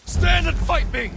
Stand and fight me!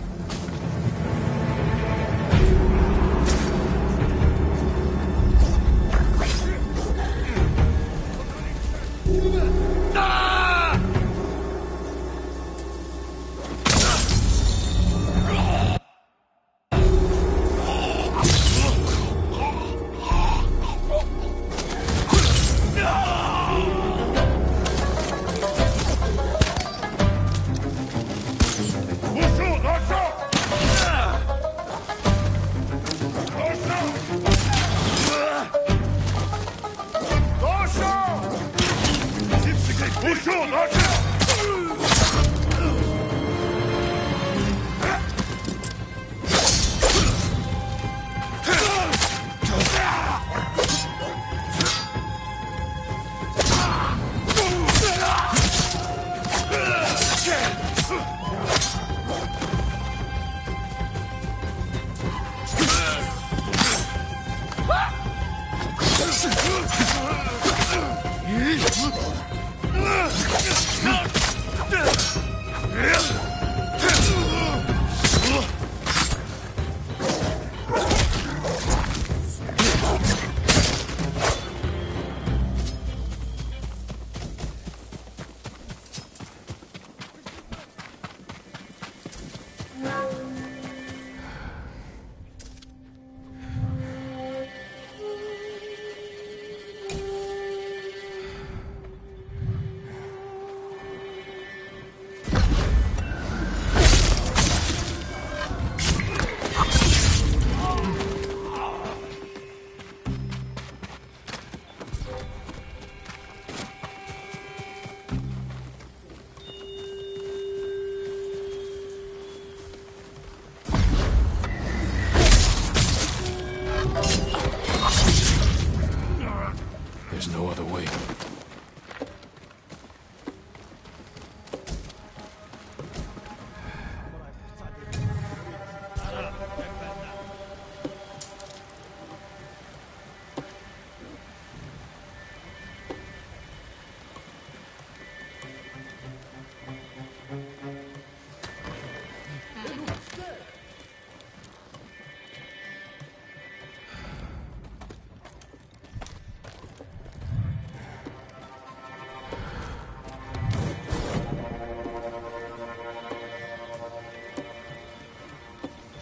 There's no other way.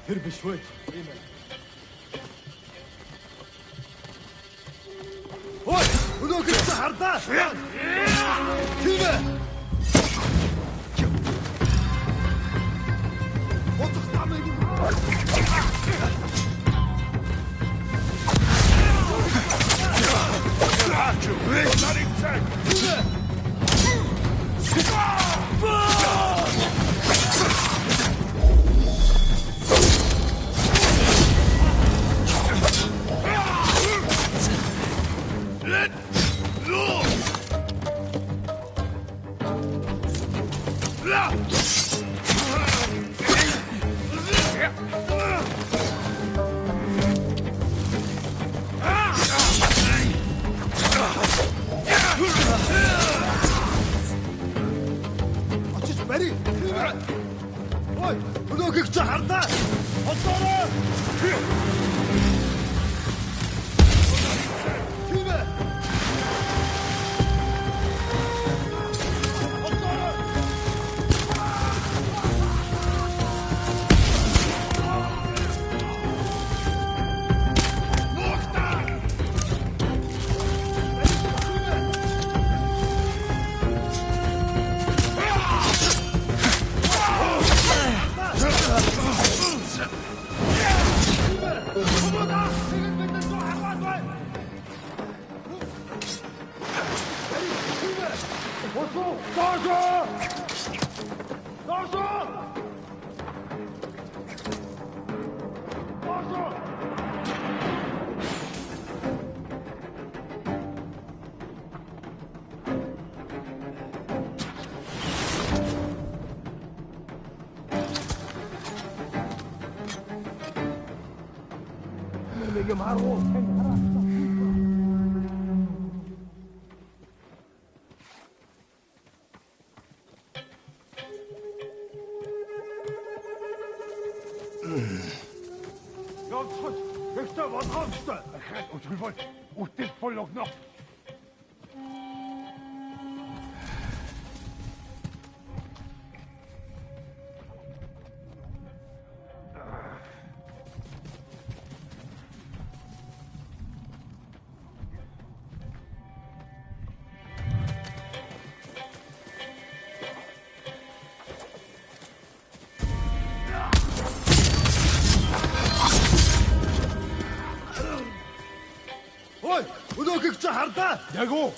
هرب شوي. هوي هذوك السحر ده كذا وتقطع ما يقول Ой, өнөөхийг чи хардаа. Холдоорой. Хийнэ. Явцгач ихтэй болгоомжтой. Дахиад өчгөл бол үтэл бол огно. Ой, өнөөхийг чи хардаа. Яг уу.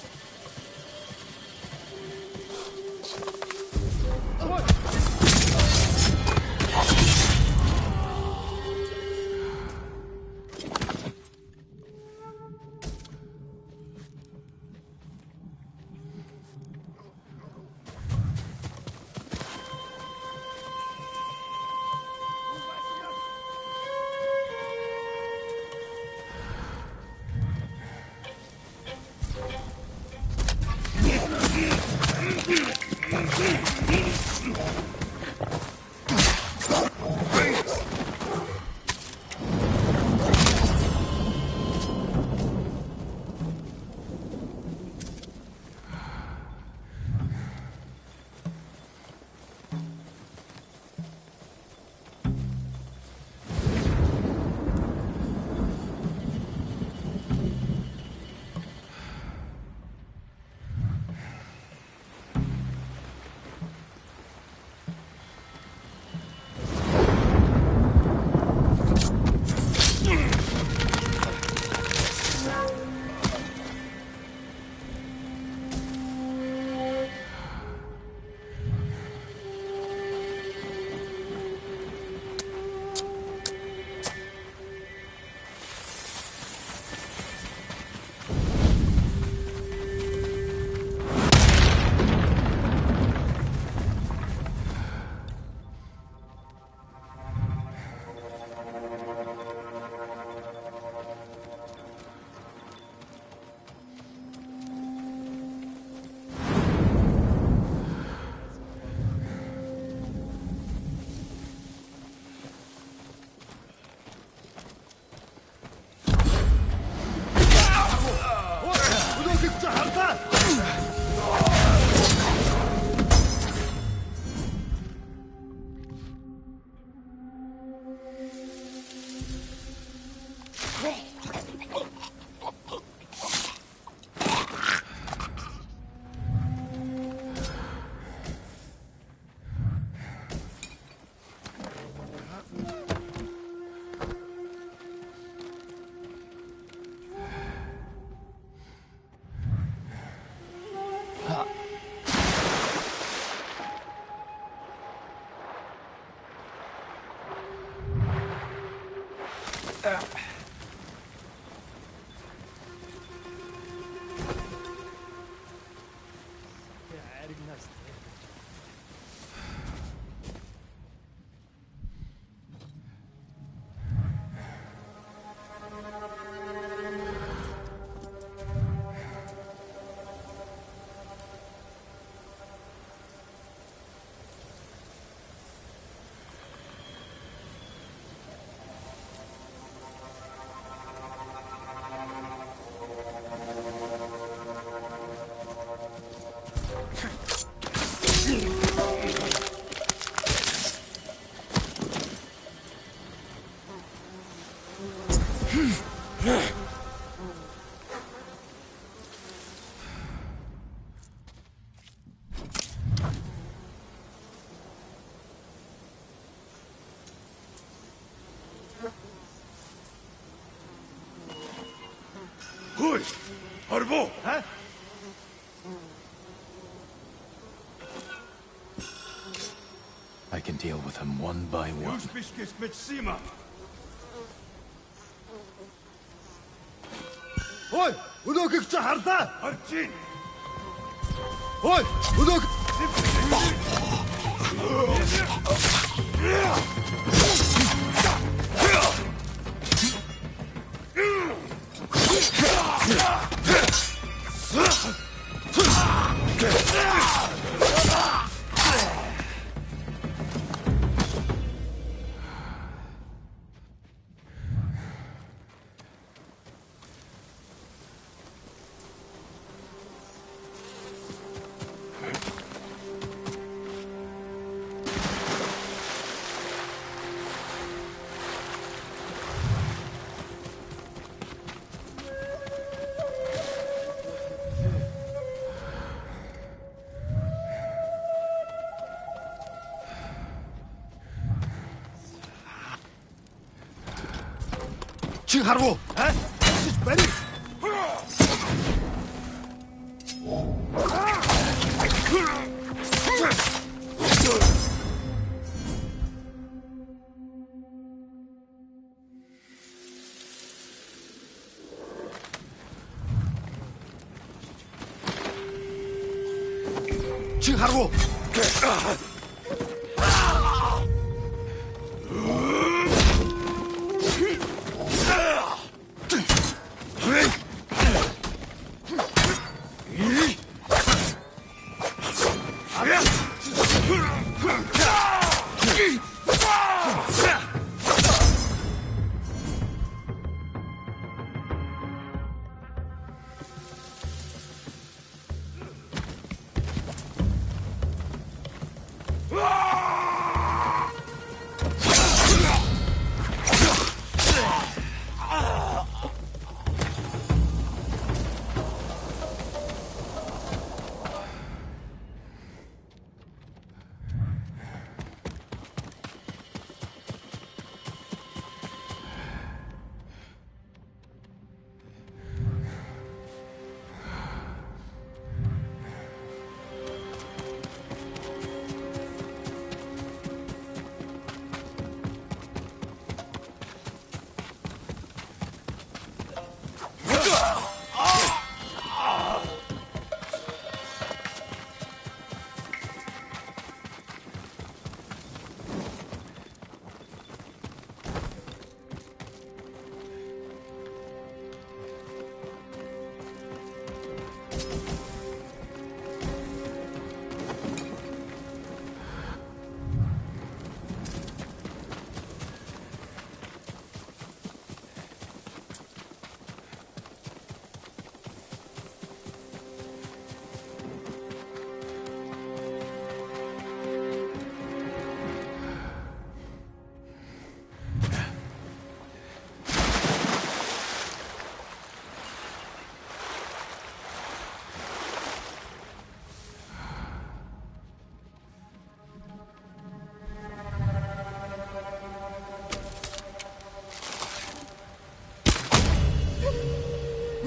Hui! Arvo! Huh? I can deal with them one by one. Już bist mit Sima. Ой, өнөөхийг чи хардаа. Арчин! Ой, өнөөх чи харав уу? Чи барь. Чи харав уу?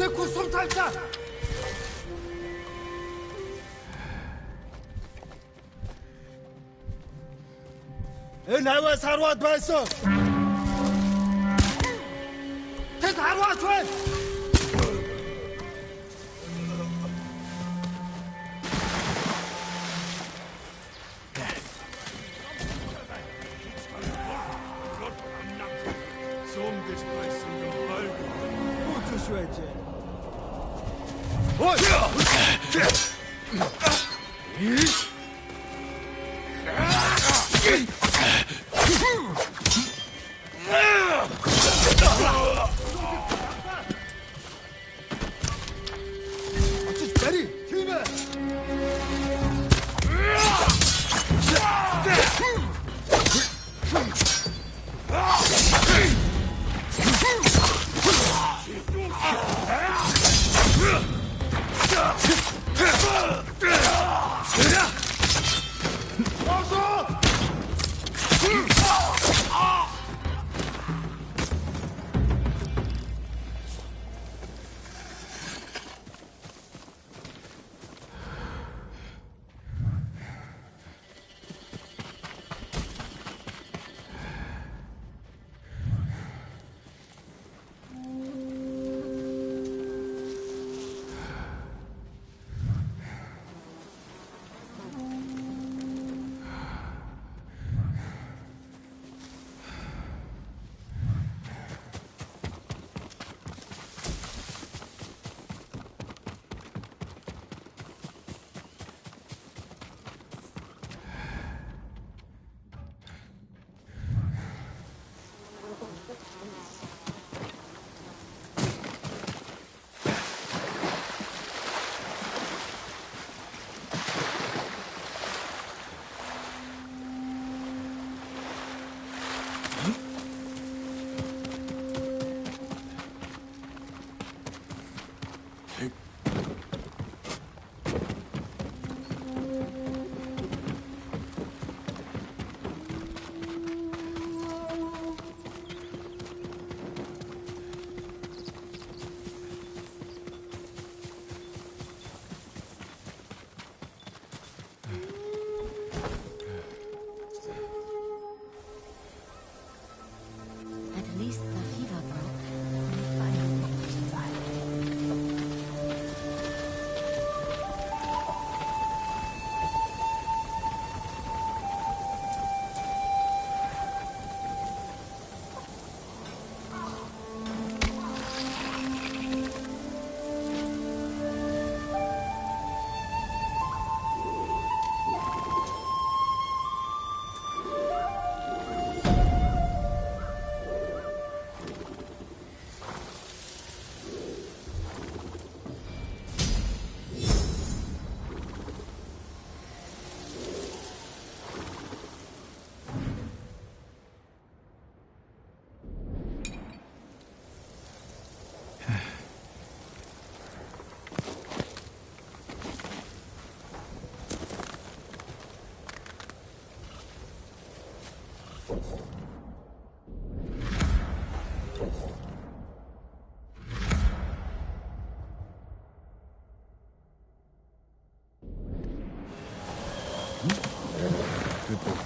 Нэг хүсэл тавьлаа. Энэ аваас харваад байсан. Тэд харваач бай. Ой! Очиж барь. Тийм ээ. least the fever broke. We finally survived. Good boy.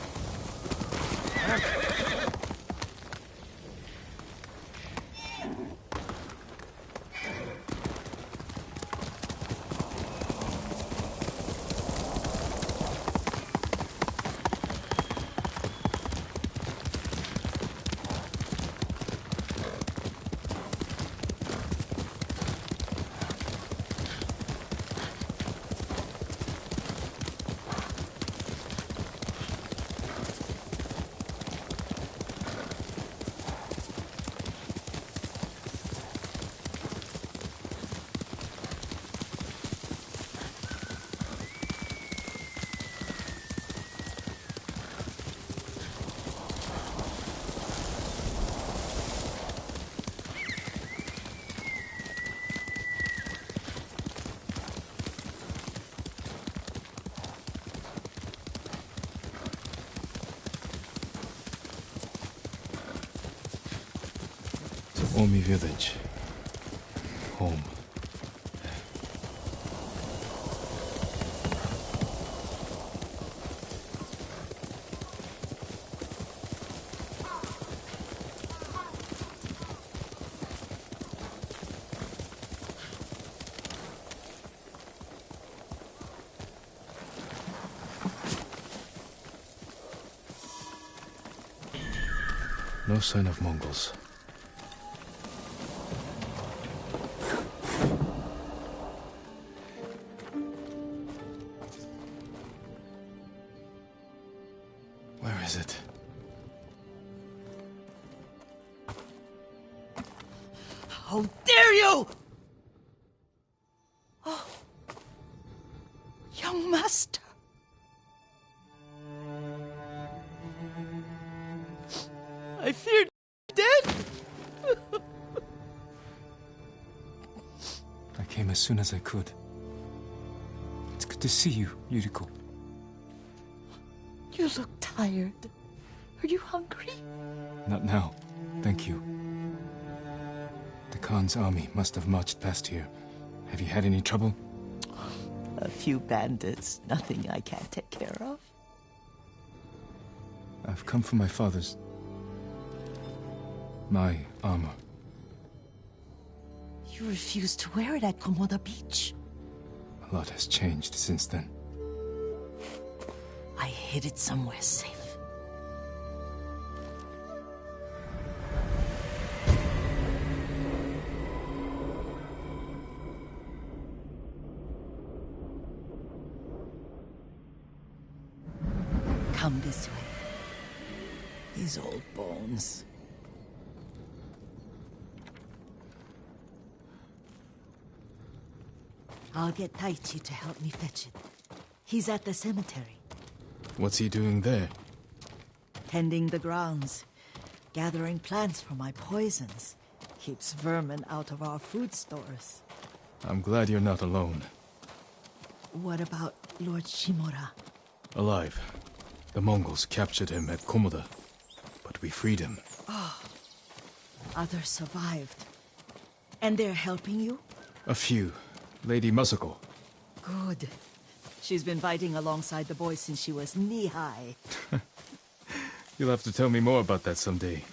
Omi village. Home. No sign of Mongols. Where is it? How dare you! Oh, young master. I feared dead. I came as soon as I could. It's good to see you, Yuriko. You look tired. Are you hungry? Not now, thank you. The Khan's army must have marched past here. Have you had any trouble? A few bandits. Nothing I can't take care of. I've come for my father's... my armor. You refused to wear it at Komoda Beach. A lot has changed since then. I hid it somewhere safe. Come this way. These old bones. I'll get Taichi to help me fetch it. He's at the cemetery. What's he doing there? Tending the grounds. Gathering plants for my poisons. Keeps vermin out of our food stores. I'm glad you're not alone. What about Lord Shimura? Alive. The Mongols captured him at Komoda, but we freed him. Others survived. And they're helping you? A few. Lady Masako. Good. She's been fighting alongside the boys since she was knee-high. You'll have to tell me more about that someday.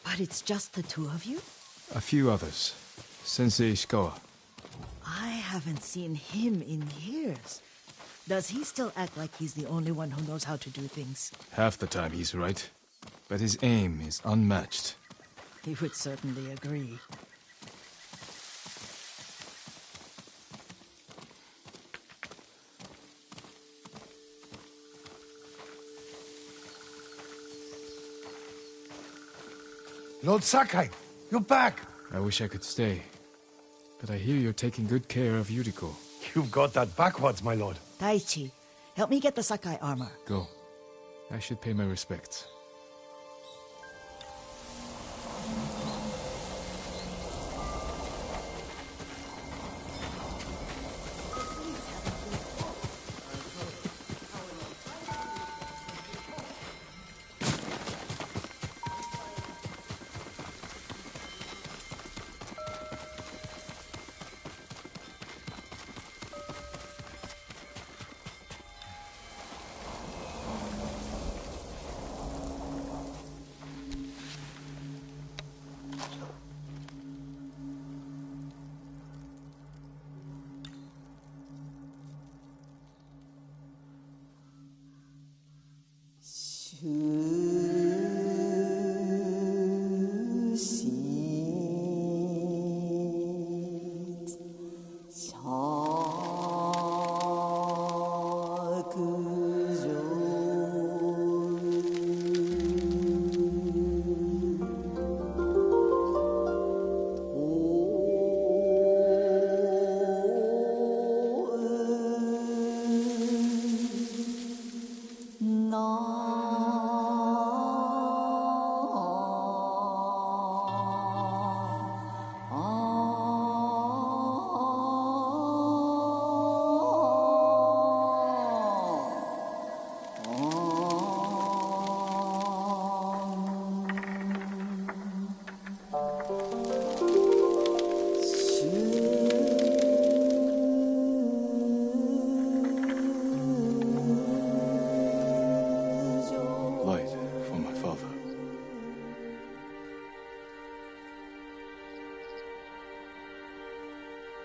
But it's just the two of you? A few others. Sensei Ishikawa. I haven't seen him in years. Does he still act like he's the only one who knows how to do things? Half the time he's right. But his aim is unmatched. He would certainly agree. Lord Sakai, you're back. I wish I could stay. But I hear you're taking good care of Yuriko. You've got that backwards, my lord. Daichi, help me get the Sakai armor. Go. I should pay my respects.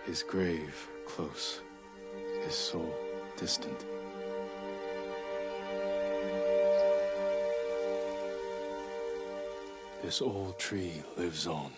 His grave close, his soul distant. This old tree lives on.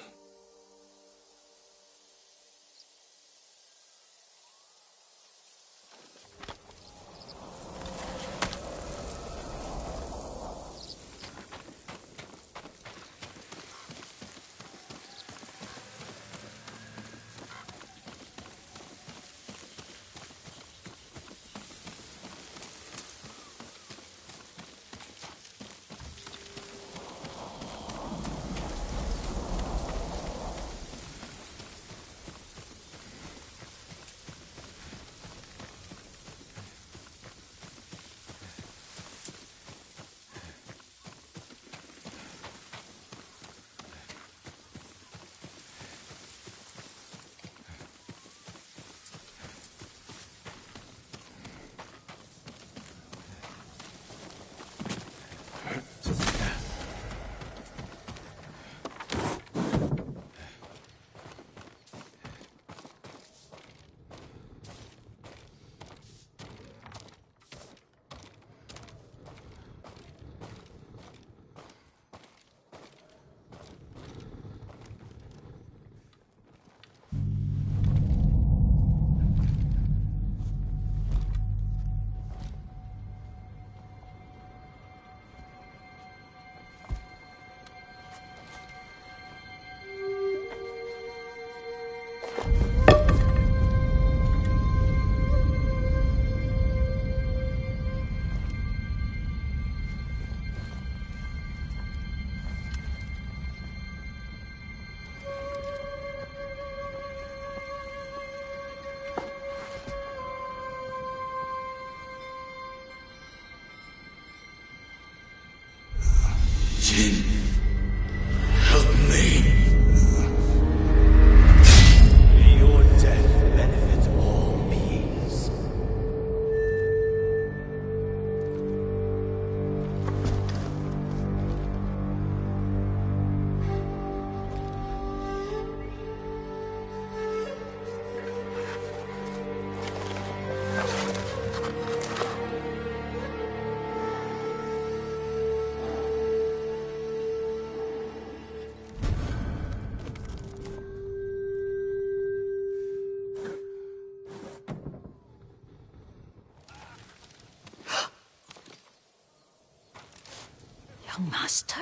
Master?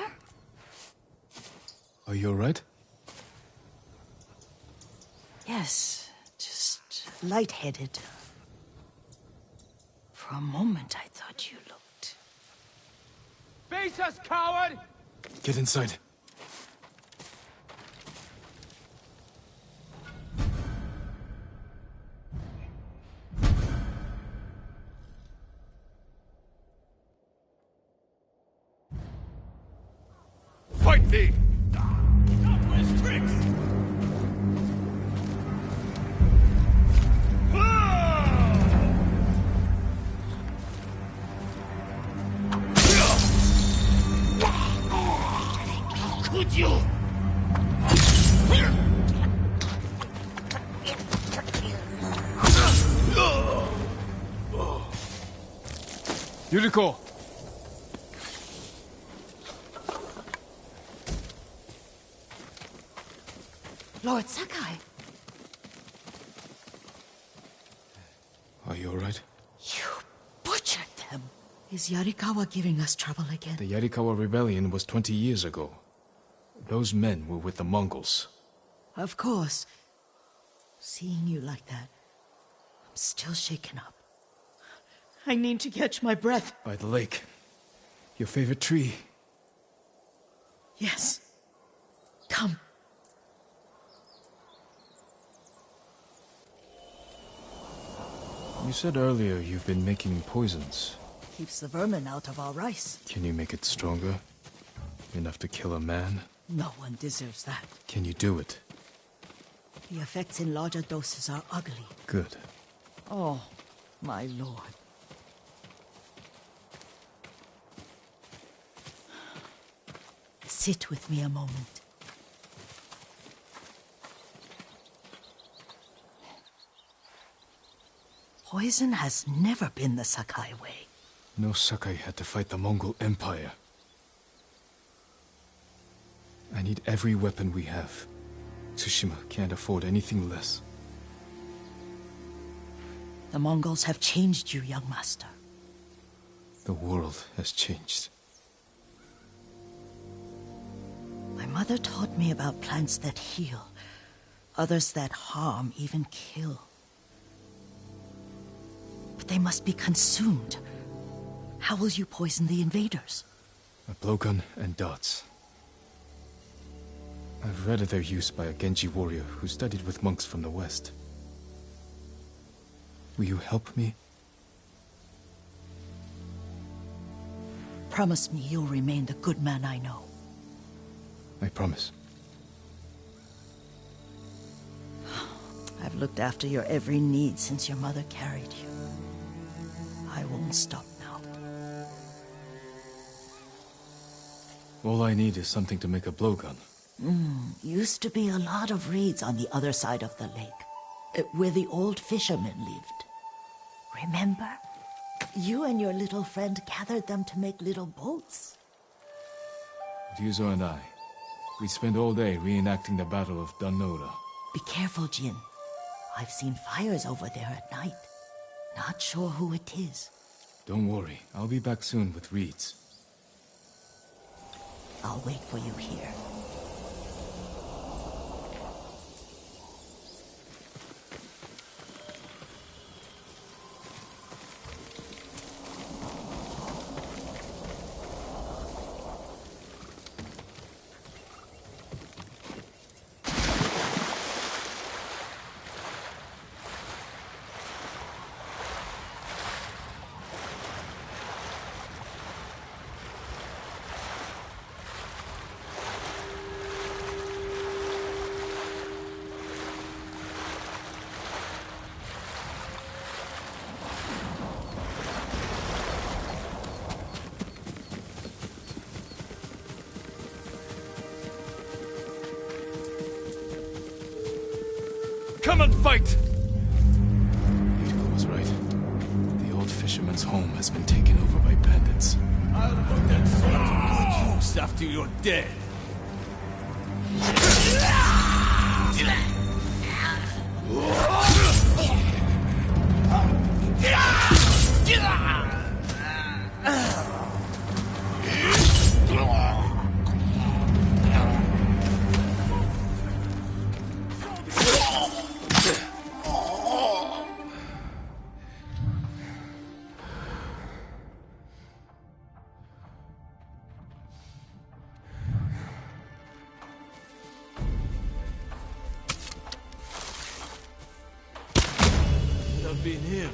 Are you alright? Yes, just lightheaded. For a moment, I thought you looked... Face us, coward! Get inside. Fight me! Southwest tricks! How could you? Yuriko! Lord Sakai, Are you alright? you butchered them. Is Yarikawa giving us trouble again? The Yarikawa rebellion was 20 years ago. Those men were with the Mongols. Of course. Seeing you like that, I'm still shaken up. I need to catch my breath. By the lake. Your favorite tree. Yes. Come. You said earlier you've been making poisons. Keeps the vermin out of our rice. Can you make it stronger? Enough to kill a man? No one deserves that. Can you do it? The effects in larger doses are ugly. Good. Oh, my lord. Sit with me a moment. Poison has never been the Sakai way. No Sakai had to fight the Mongol Empire. I need every weapon we have. Tsushima can't afford anything less. The Mongols have changed you, young master. The world has changed. My mother taught me about plants that heal, others that harm, even kill. But they must be consumed. How will you poison the invaders? A blowgun and darts. I've read of their use by a Genji warrior who studied with monks from the west. Will you help me? Promise me you'll remain the good man I know. I promise. I've looked after your every need since your mother carried you. I won't stop now. All I need is something to make a blowgun. Used to be a lot of reeds on the other side of the lake, where the old fishermen lived. Remember? You and your little friend gathered them to make little boats. Ryuzo and I, we spent all day reenacting the Battle of Dannoura. Be careful, Jin. I've seen fires over there at night. Not sure who it is. Don't worry, I'll be back soon with reeds. I'll wait for you here. Come and fight! Yuriko was right. The old fisherman's home has been taken over by bandits. I'll put that sword to good use after you're dead. been him.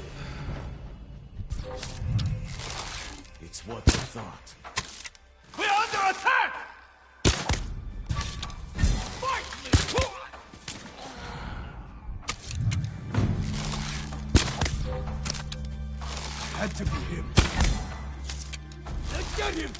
It's what I thought. We're under attack! Fight me! Had to be him. Let's get him!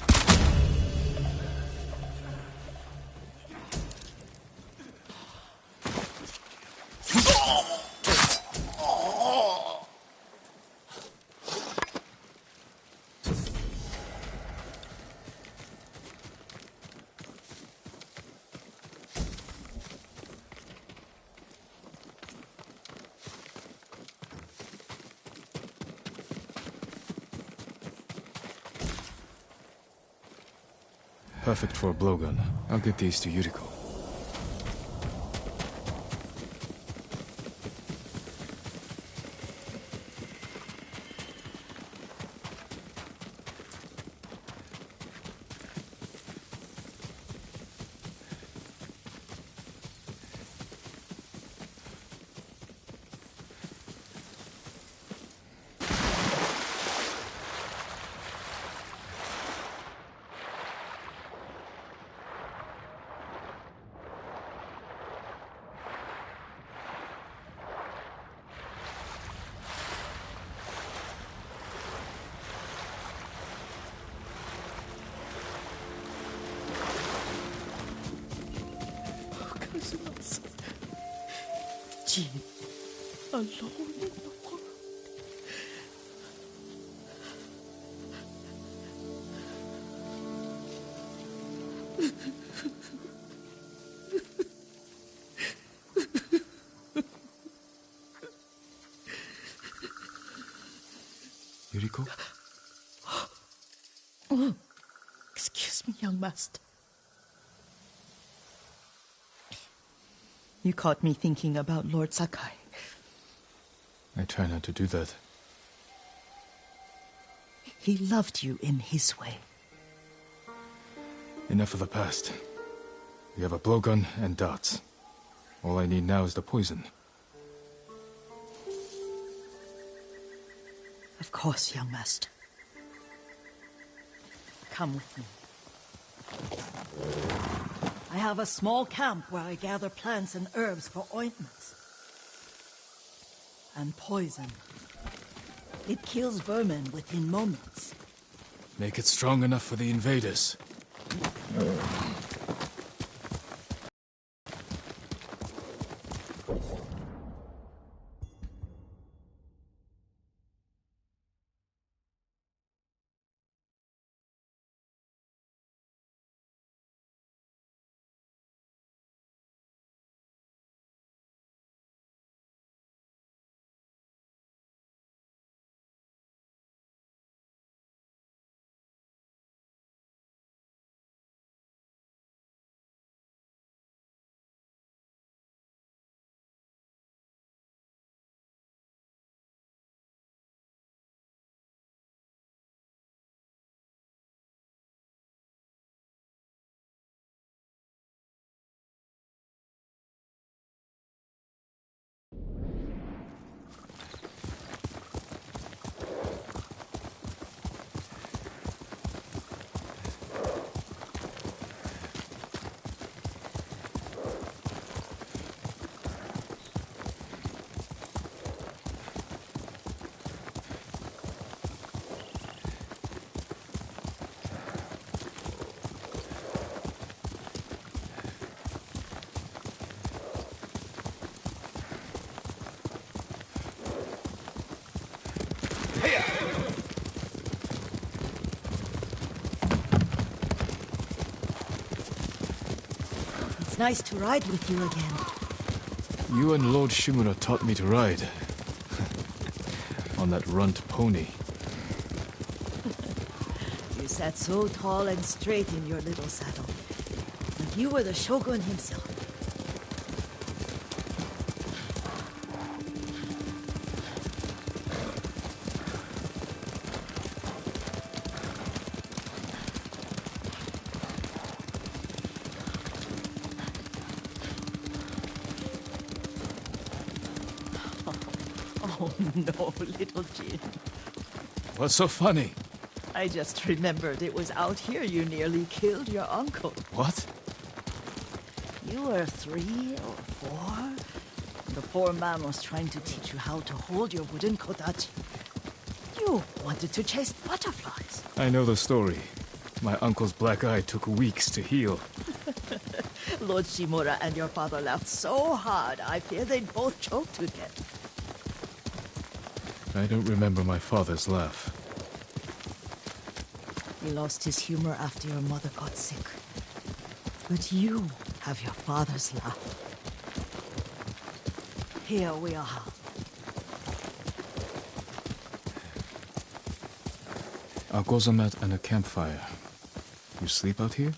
Perfect for a blowgun. I'll get these to Yuriko. Jean, alone in the world. Yuriko? Oh, excuse me, young master. You caught me thinking about Lord Sakai. I try not to do that. He loved you in his way. Enough of the past. We have a blowgun and darts. All I need now is the poison. Of course, young master. Come with me. I have a small camp where I gather plants and herbs for ointments. And poison. It kills vermin within moments. Make it strong enough for the invaders. It's nice to ride with you again. You and Lord Shimura taught me to ride. On that runt pony. You sat so tall and straight in your little saddle. Like you were the shogun himself. Oh, no, little Jin. What's so funny? I just remembered it was out here you nearly killed your uncle. What? You were 3 or 4. The poor man was trying to teach you how to hold your wooden kodachi. You wanted to chase butterflies. I know the story. My uncle's black eye took weeks to heal. Lord Shimura and your father laughed so hard, I fear they'd both choke to death. I don't remember my father's laugh. He lost his humor after your mother got sick. But you have your father's laugh. Here we are. A gozamat and a campfire. You sleep out here?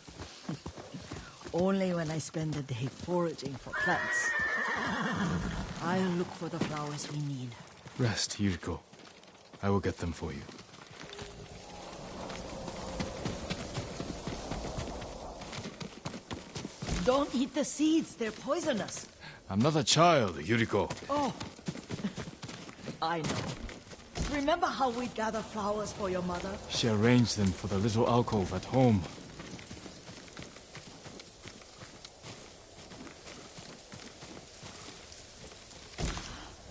Only when I spend the day foraging for plants. I'll look for the flowers we need. Rest, Yuriko. I will get them for you. Don't eat the seeds, they're poisonous. I'm not a child, Yuriko. Oh, I know. Remember how we'd gather flowers for your mother? She arranged them for the little alcove at home.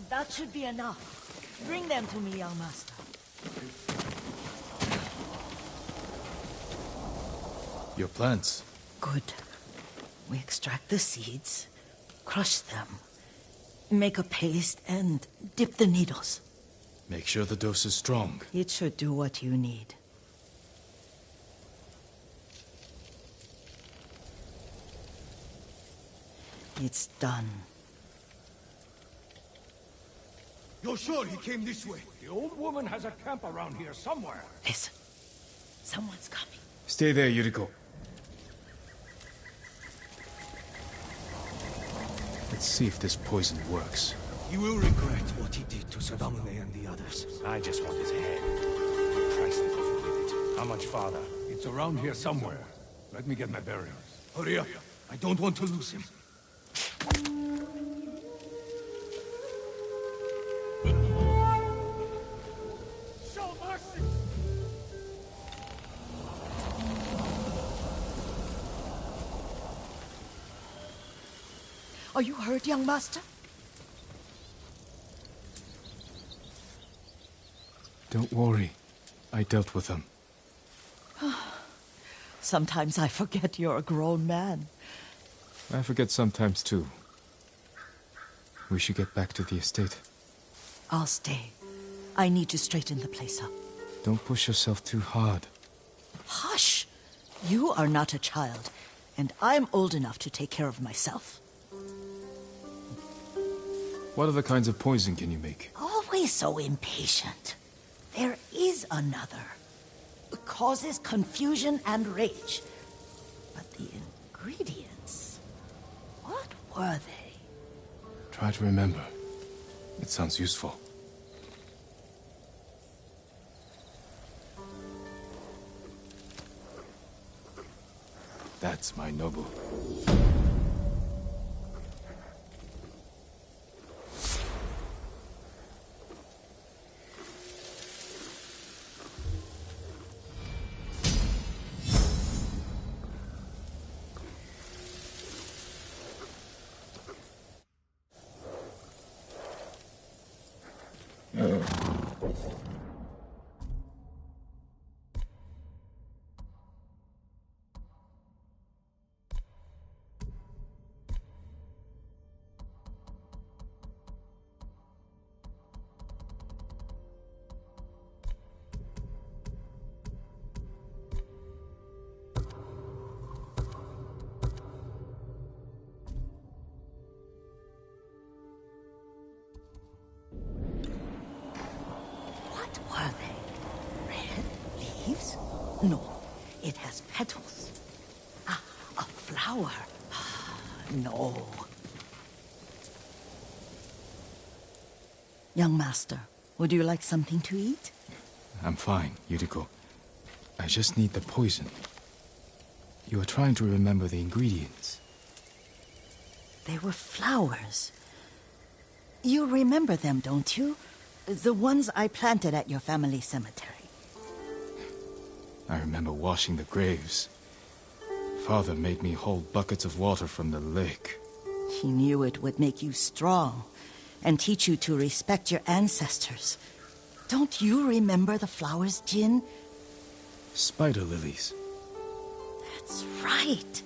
That should be enough. Bring them to me, young master. Your plants. Good. We extract the seeds, crush them, make a paste, and dip the needles. Make sure the dose is strong. It should do what you need. It's done. You're sure he came this way? The old woman has a camp around here somewhere. Listen. Someone's coming. Stay there, Yuriko. Let's see if this poison works. He will regret what he did to Sadamune and the others. I just want his head. The price that goes with it. How much farther? It's around here somewhere. Let me get my bearings. Hurry up. I don't want to lose him. Show mercy! Are you hurt, young master? Don't worry. I dealt with them. Sometimes I forget you're a grown man. I forget sometimes too. We should get back to the estate. I'll stay. I need to straighten the place up. Don't push yourself too hard. Hush! You are not a child, and I'm old enough to take care of myself. What other kinds of poison can you make? Always so impatient. There is another. It causes confusion and rage. But the ingredients... what were they? Try to remember. It sounds useful. That's my noble. What were they? Red leaves? No, it has petals. Ah, a flower. Ah, no. Young master, would you like something to eat? I'm fine, Yuriko. I just need the poison. You are trying to remember the ingredients. They were flowers. You remember them, don't you? The ones I planted at your family cemetery. I remember washing the graves. Father made me hold buckets of water from the lake. He knew it would make you strong and teach you to respect your ancestors. Don't you remember the flowers, Jin? Spider lilies. That's right.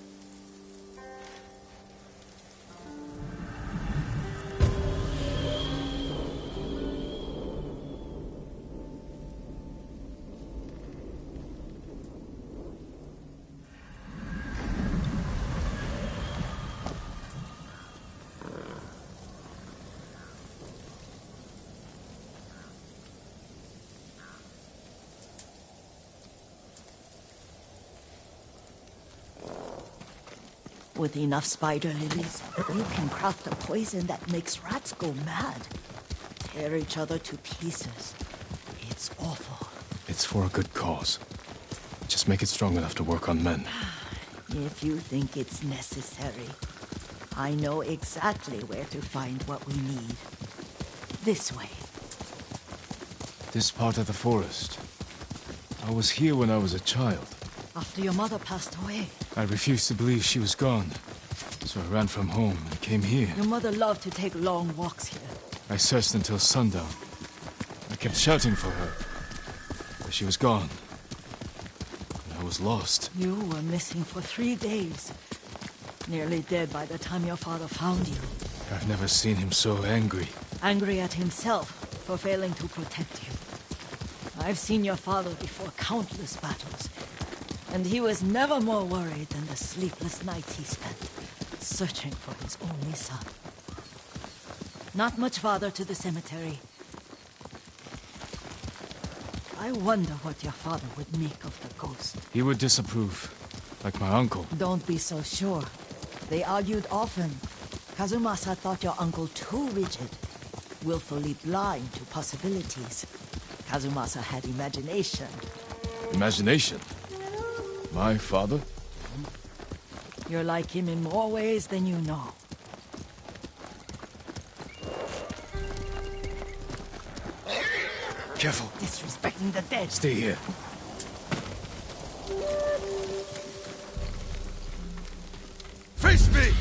With enough spider lilies, you can craft a poison that makes rats go mad. Tear each other to pieces. It's awful. It's for a good cause. Just make it strong enough to work on men. If you think it's necessary, I know exactly where to find what we need. This way. This part of the forest. I was here when I was a child. After your mother passed away. I refused to believe she was gone. So I ran from home and came here. Your mother loved to take long walks here. I searched until sundown. I kept shouting for her. But she was gone. And I was lost. You were missing for 3 days. Nearly dead by the time your father found you. I've never seen him so angry. Angry at himself for failing to protect you. I've seen your father before countless battles. And he was never more worried than the sleepless nights he spent searching for his only son. Not much farther to the cemetery. I wonder what your father would make of the ghost. He would disapprove, like my uncle. Don't be so sure. They argued often. Kazumasa thought your uncle too rigid, willfully blind to possibilities. Kazumasa had imagination. Imagination? My father? You're like him in more ways than you know. Careful. Disrespecting the dead. Stay here. Face me!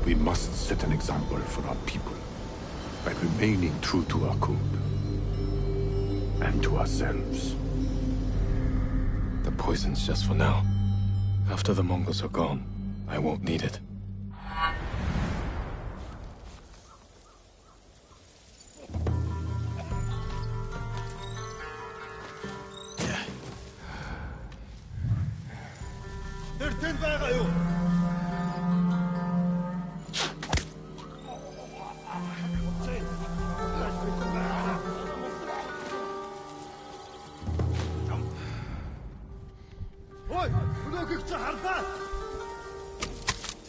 We must set an example for our people by remaining true to our code and to ourselves. The poison's just for now. After the Mongols are gone, I won't need it.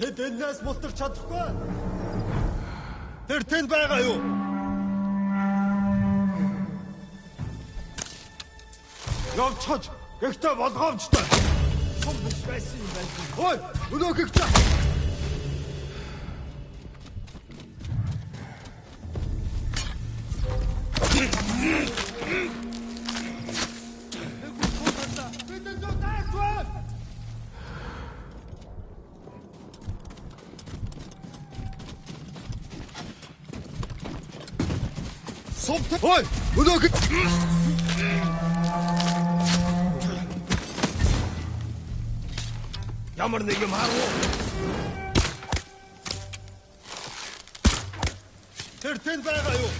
Тэд энэс мултарч чадахгүй. Тэр тэнд байгаа юу? Явцгач, гэхдээ болгоомжтой. Сум биш байсан юм байна. Ой, өнөөхийг цаа. Ой, өнөөхийг Ямар нэг юм харав. Тэр тэнд байгаа юу?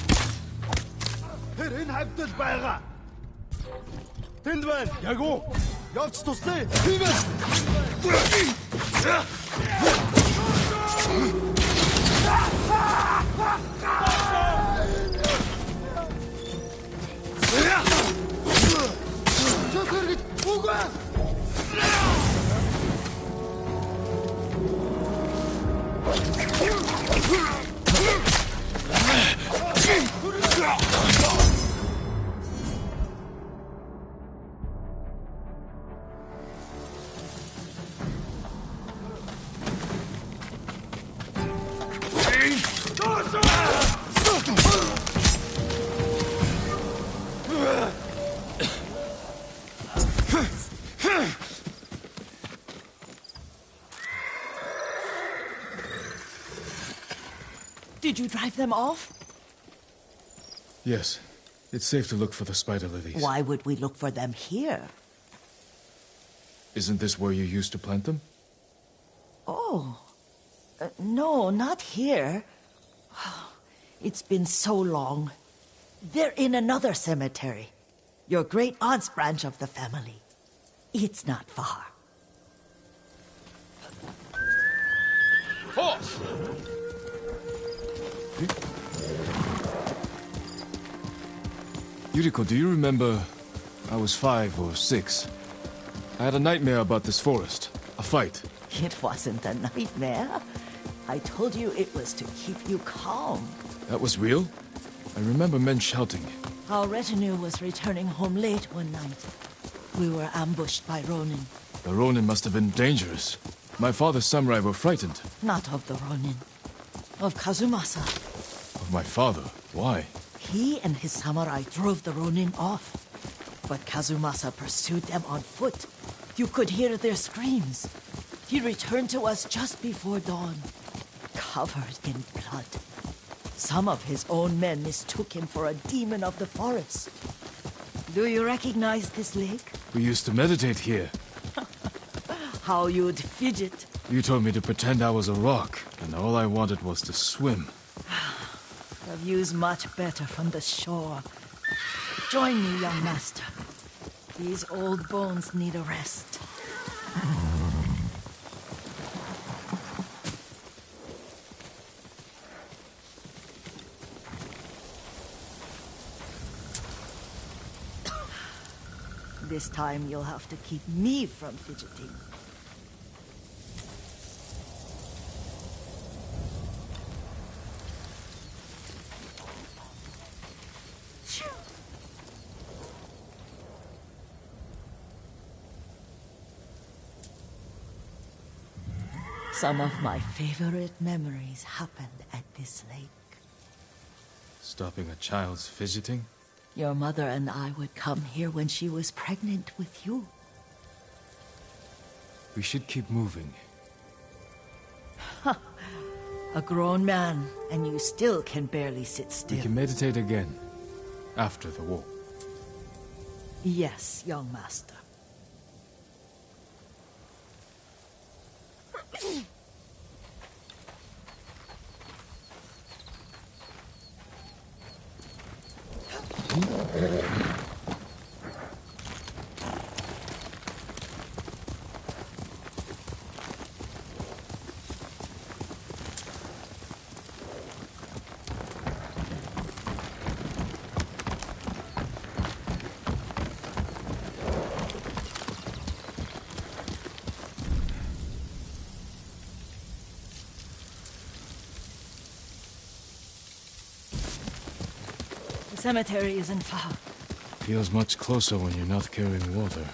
Тэр энэ хавьтал байгаа. Тэнд байна. Яг уу. Явц туслая. Тиймээс. Чөтгөр гэж үгүй. Did you drive them off? Yes. It's safe to look for the spider lilies. Why would we look for them here? Isn't this where you used to plant them? Oh. No, not here. It's been so long. They're in another cemetery. Your great-aunt's branch of the family. It's not far. Horse! Yuriko, do you remember... I was 5 or 6. I had a nightmare about this forest. A fight. It wasn't a nightmare. I told you it was to keep you calm. That was real? I remember men shouting. Our retinue was returning home late one night. We were ambushed by Ronin. The Ronin must have been dangerous. My father's samurai were frightened. Not of the Ronin. Of Kazumasa. Of my father? Why? He and his samurai drove the Ronin off. But Kazumasa pursued them on foot. You could hear their screams. He returned to us just before dawn, covered in blood. Some of his own men mistook him for a demon of the forest. Do you recognize this lake? We used to meditate here. How you'd fidget. You told me to pretend I was a rock, and all I wanted was to swim. The view's much better from the shore. Join me, young master. These old bones need a rest. This time you'll have to keep me from fidgeting. Some of my favorite memories happened at this lake. Stopping a child's fidgeting? Your mother and I would come here when she was pregnant with you. We should keep moving. A grown man, and you still can barely sit still. We can meditate again. After the war. Yes, young master. The cemetery isn't far. Feels much closer when you're not carrying water.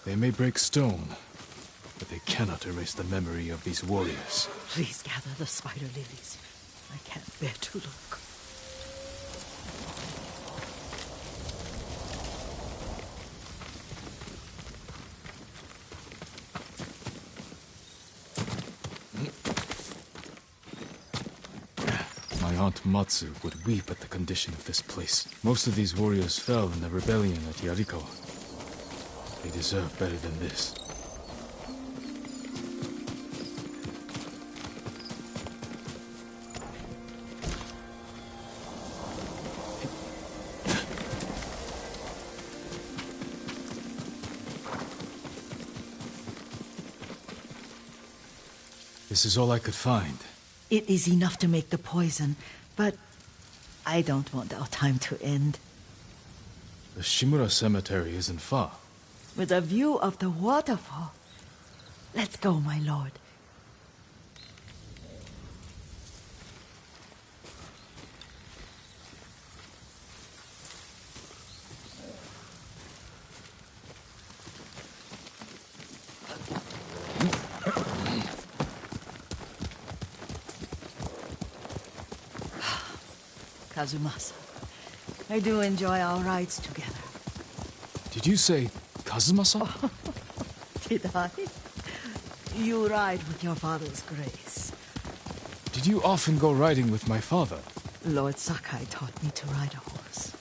They may break stone, but they cannot erase the memory of these warriors. Please gather the spider lilies. I can't bear to look. My Aunt Matsu would weep at the condition of this place. Most of these warriors fell in the rebellion at Yarikawa. They deserve better than this. This is all I could find. It is enough to make the poison, but I don't want our time to end. The Shimura Cemetery isn't far. With a view of the waterfall. Let's go, my lord. Kazumasa, I do enjoy our rides together. Did you say Kazumasa? Did I? You ride with your father's grace. Did you often go riding with my father? Lord Sakai taught me to ride a horse.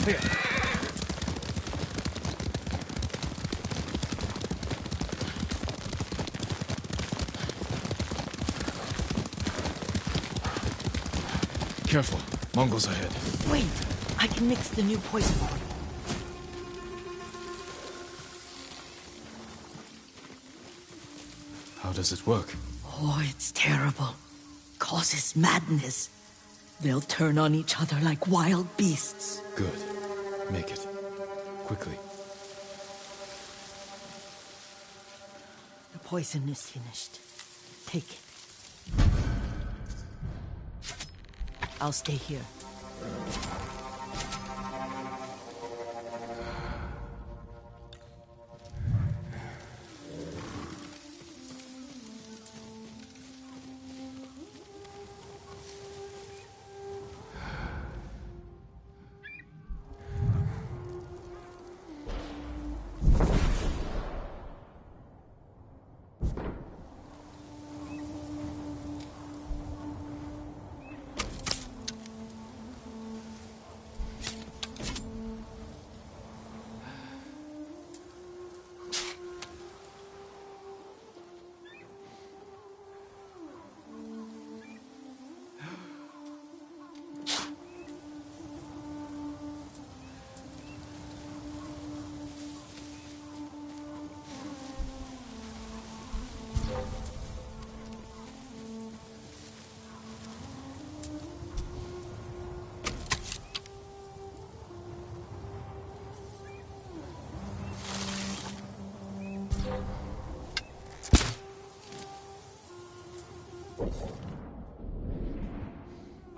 Here. Careful. Mongols ahead. Wait! I can mix the new poison for you. How does it work? Oh, it's terrible. Causes madness. They'll turn on each other like wild beasts. Good. Make it. Quickly. The poison is finished. Take it. I'll stay here.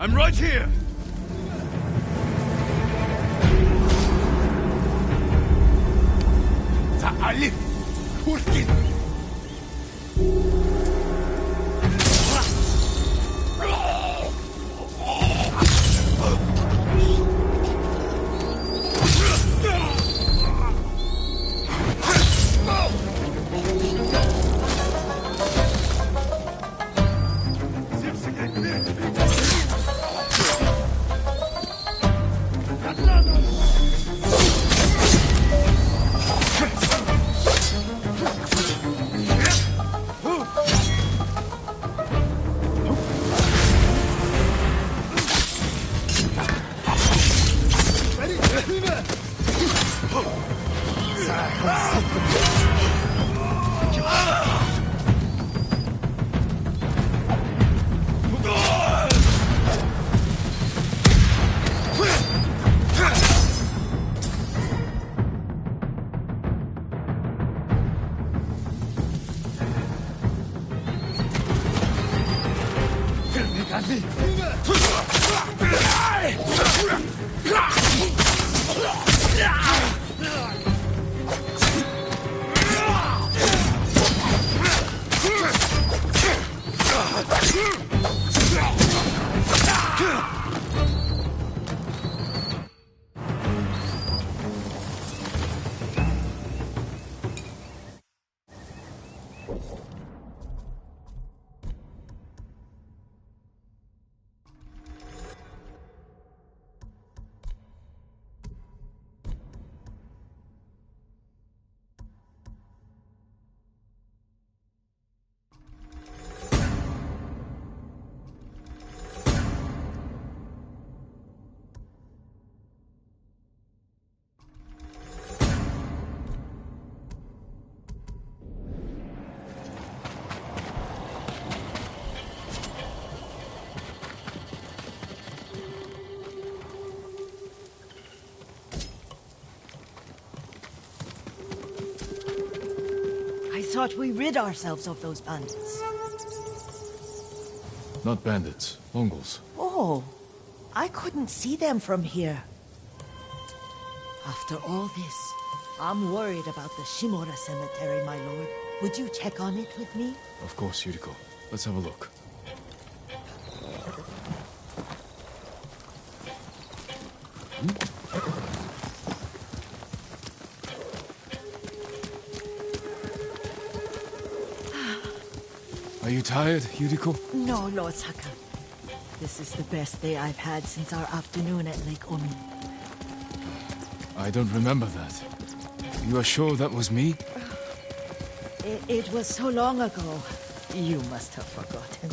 I'm right here! تعالي وركن I thought we rid ourselves of those bandits. Not bandits, Mongols. Oh, I couldn't see them from here. After all this, I'm worried about the Shimura Cemetery, my lord. Would you check on it with me? Of course, Yuriko. Let's have a look. Are you tired, Yuriko? No, Lord Saka. This is the best day I've had since our afternoon at Lake Omi. I don't remember that. You are sure that was me? It was so long ago. You must have forgotten.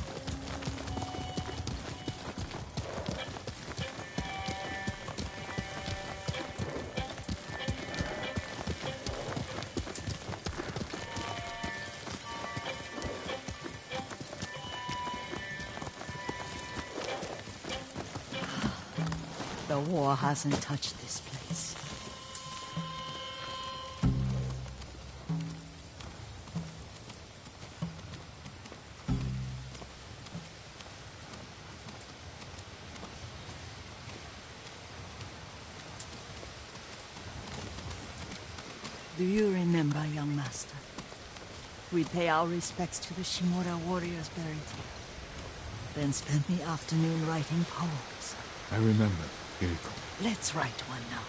The war hasn't touched this place. Do you remember, young master? We'd pay our respects to the Shimura warriors buried here, then spend the afternoon writing poems. I remember, Yuriko. Let's write one now.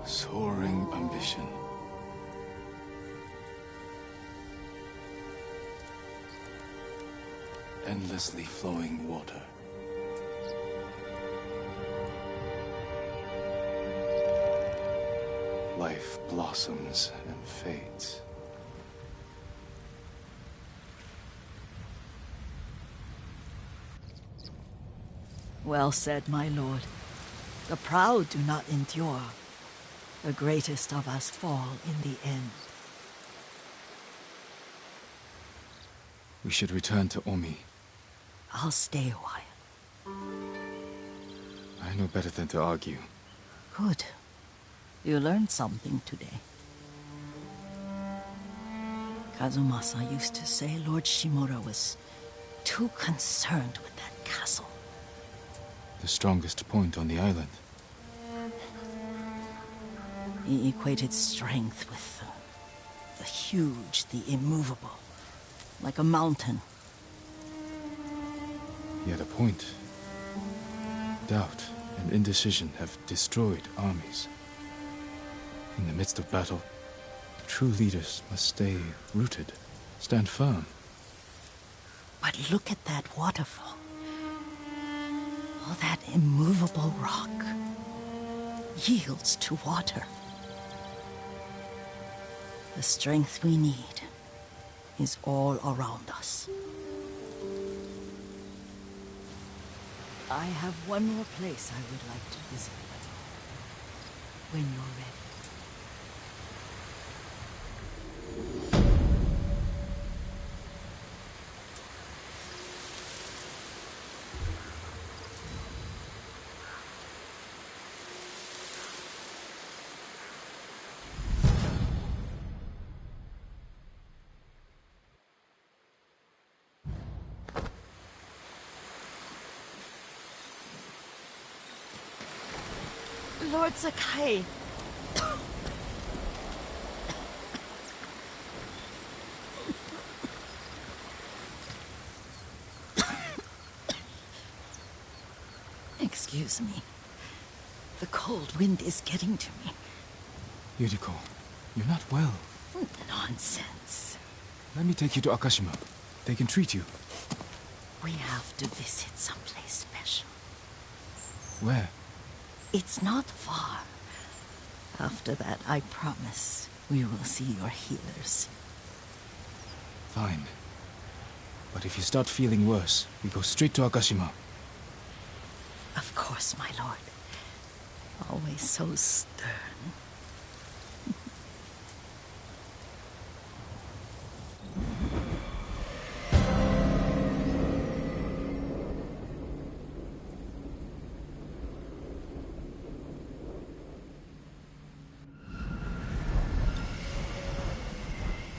Soaring ambition. Endlessly flowing water. Life blossoms and fades. Well said, my lord. The proud do not endure. The greatest of us fall in the end. We should return to Omi. I'll stay a while. I know better than to argue. Good. You learned something today. Kazumasa used to say Lord Shimura was too concerned with that castle. The strongest point on the island. He equated strength with the huge, the immovable, like a mountain. Yet a point. Doubt and indecision have destroyed armies. In the midst of battle, True leaders must stay rooted, stand firm. But look at that waterfall. All that immovable rock yields to water. The strength we need is all around us. I have one more place I would like to visit. When you're ready. Lord Sakai. Excuse me. The cold wind is getting to me. Yuriko, you're not well. Nonsense. Let me take you to Akashima. They can treat you. We have to visit someplace special. Where? It's not far. After that, I promise we will see your healers. Fine. But if you start feeling worse, we go straight to Akashima. Of course, my lord. Always so stern.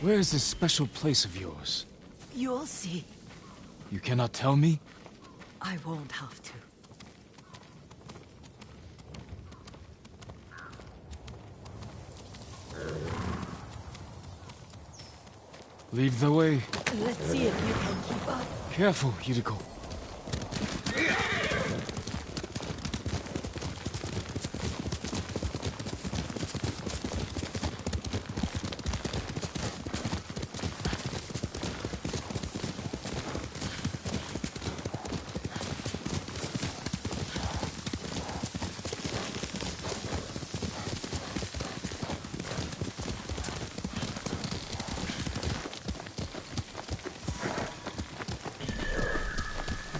Where is this special place of yours? You'll see. You cannot tell me? I won't have to. Lead the way. Let's see if you can keep up. Careful, Yuriko.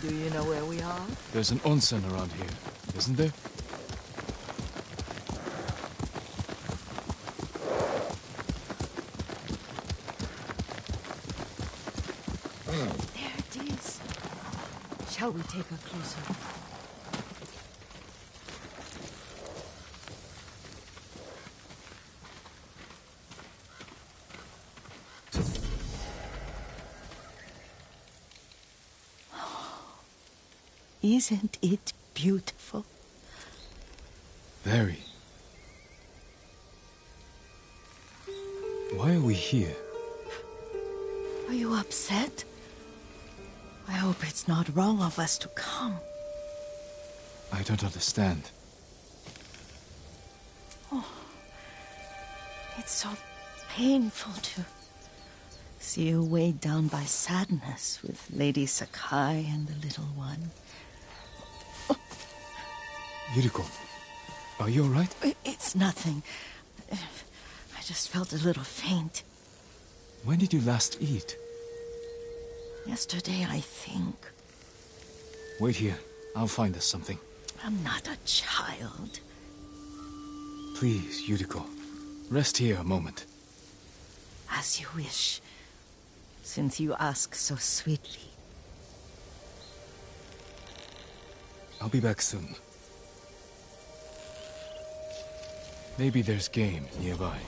Do you know where we are? There's an onsen around here, isn't there? There it is. Shall we take a closer look? Isn't it beautiful? Very. Why are we here? Are you upset? I hope it's not wrong of us to come. I don't understand. It's so painful to see you weighed down by sadness with Lady Sakai and the little one. Yuriko, are you alright? It's nothing. I just felt a little faint. When did you last eat? Yesterday, I think. Wait here. I'll find us something. I'm not a child. Please, Yuriko. Rest here a moment. As you wish, since you ask so sweetly. I'll be back soon. Maybe there's game nearby.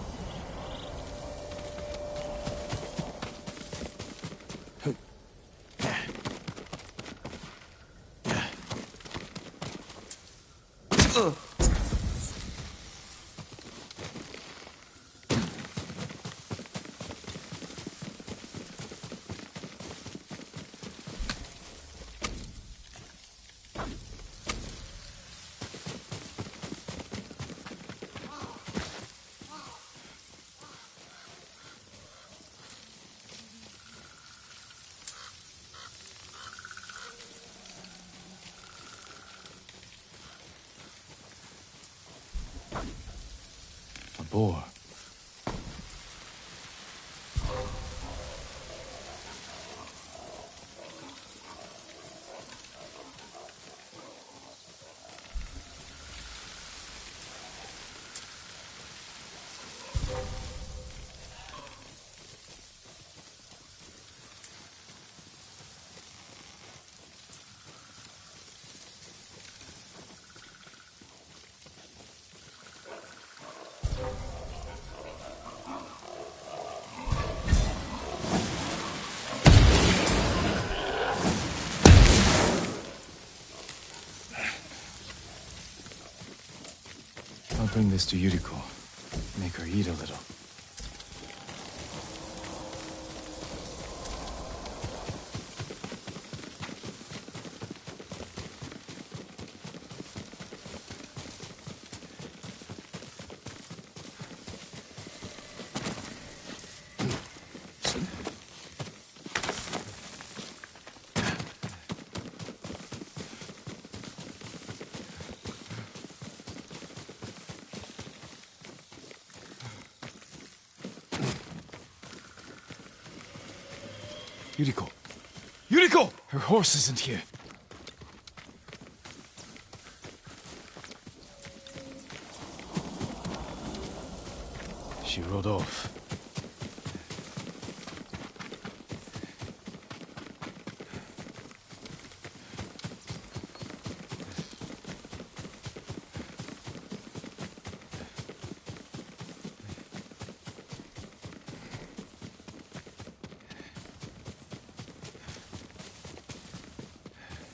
before. I'll bring this to Yuriko. Make her eat a little. Yuriko! Yuriko! Her horse isn't here. She rode off.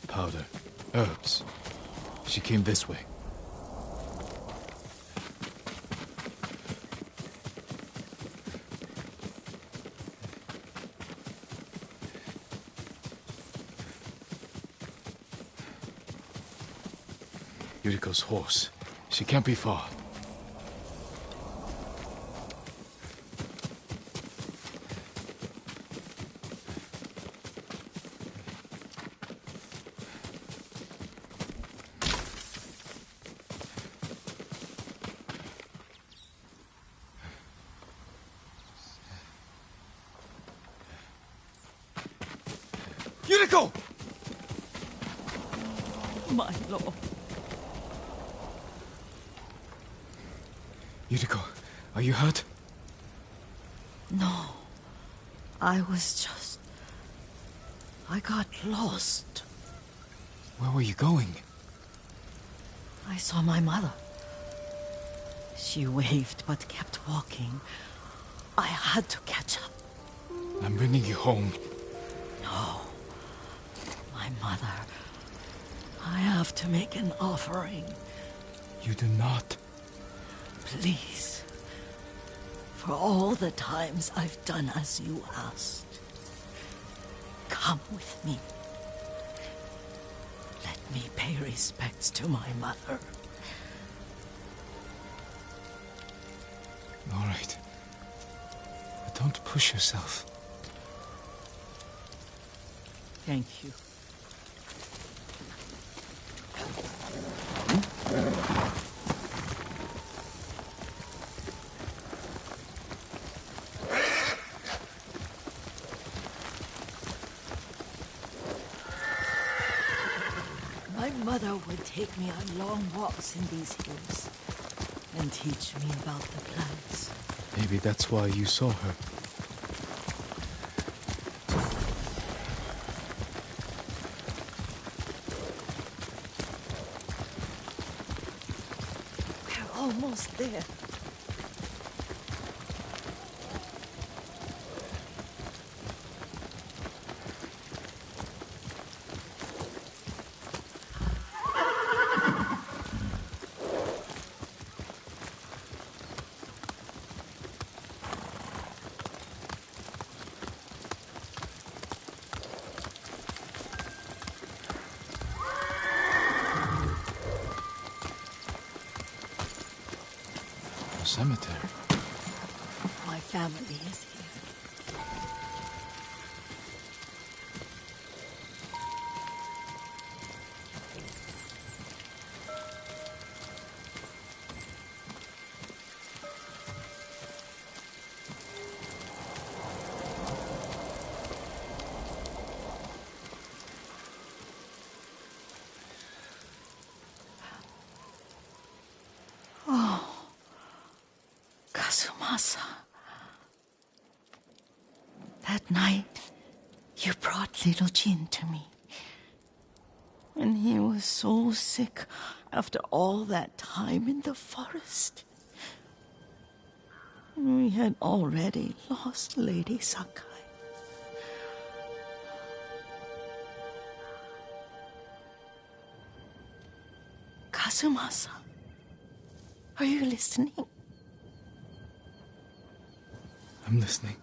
Powder. Herbs. She came this way. Yuriko's horse. She can't be far. Yuriko! My lord. Yuriko, are you hurt? No. I got lost. Where were you going? I saw my mother. She waved but kept walking. I had to catch up. I'm bringing you home. No. My mother. I have to make an offering. You do not. Please. For all the times I've done as you asked. Come with me. Let me pay respects to my mother. All right. But don't push yourself. Thank you. My mother would take me on long walks in these hills and teach me about the plants. Maybe that's why you saw her. We're almost there. Cemetery. My family is here. Kazumasa. That night, you brought little Jin to me. And he was so sick after all that time in the forest. We had already lost Lady Sakai. Kazumasa, are you listening? I'm listening.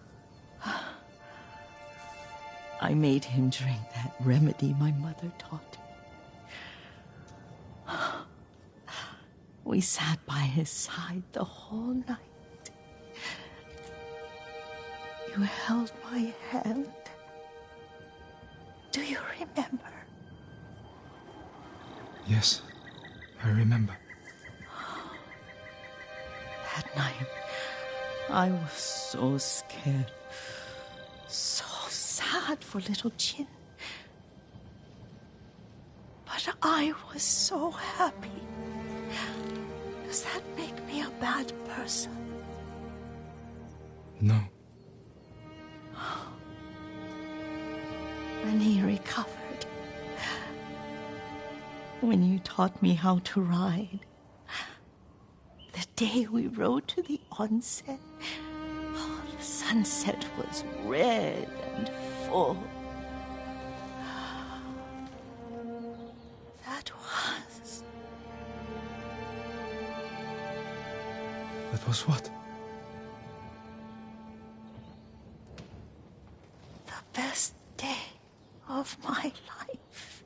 I made him drink that remedy my mother taught me. We sat by his side the whole night. You held my hand. Do you remember? Yes, I remember. That night, I was so scared, so sad for little Jin. But I was so happy. Does that make me a bad person? No. When he recovered, when you taught me how to ride, the day we rode to the onsen, oh, the sunset was red and full. That was what? the best day of my life.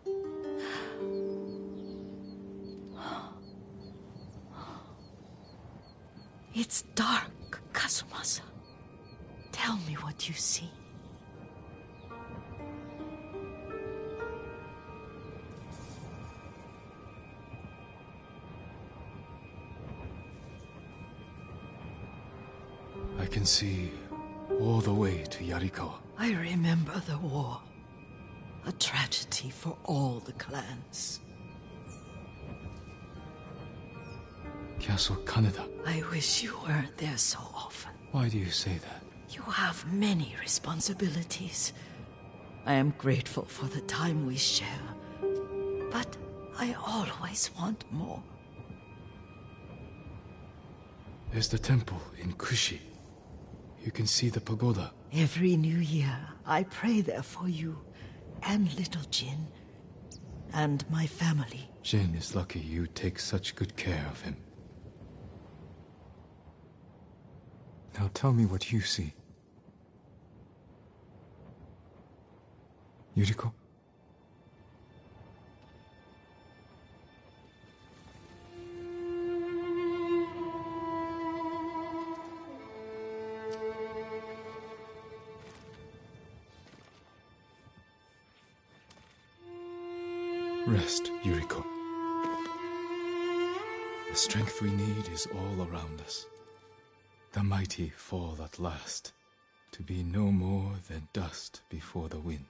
It's dark, Kazumasa. Tell me what you see. I can see all the way to Yarikawa. I remember the war. A tragedy for all the clans. Castle Kaneda. I wish you weren't there so often. Why do you say that? You have many responsibilities. I am grateful for the time we share, but I always want more. There's the temple in Kushi. You can see the pagoda. Every new year, I pray there for you and little Jin and my family. Jin is lucky you take such good care of him. Now tell me what you see. Yuriko? Rest, Yuriko. The strength we need is all around us. The mighty fall at last, to be no more than dust before the wind.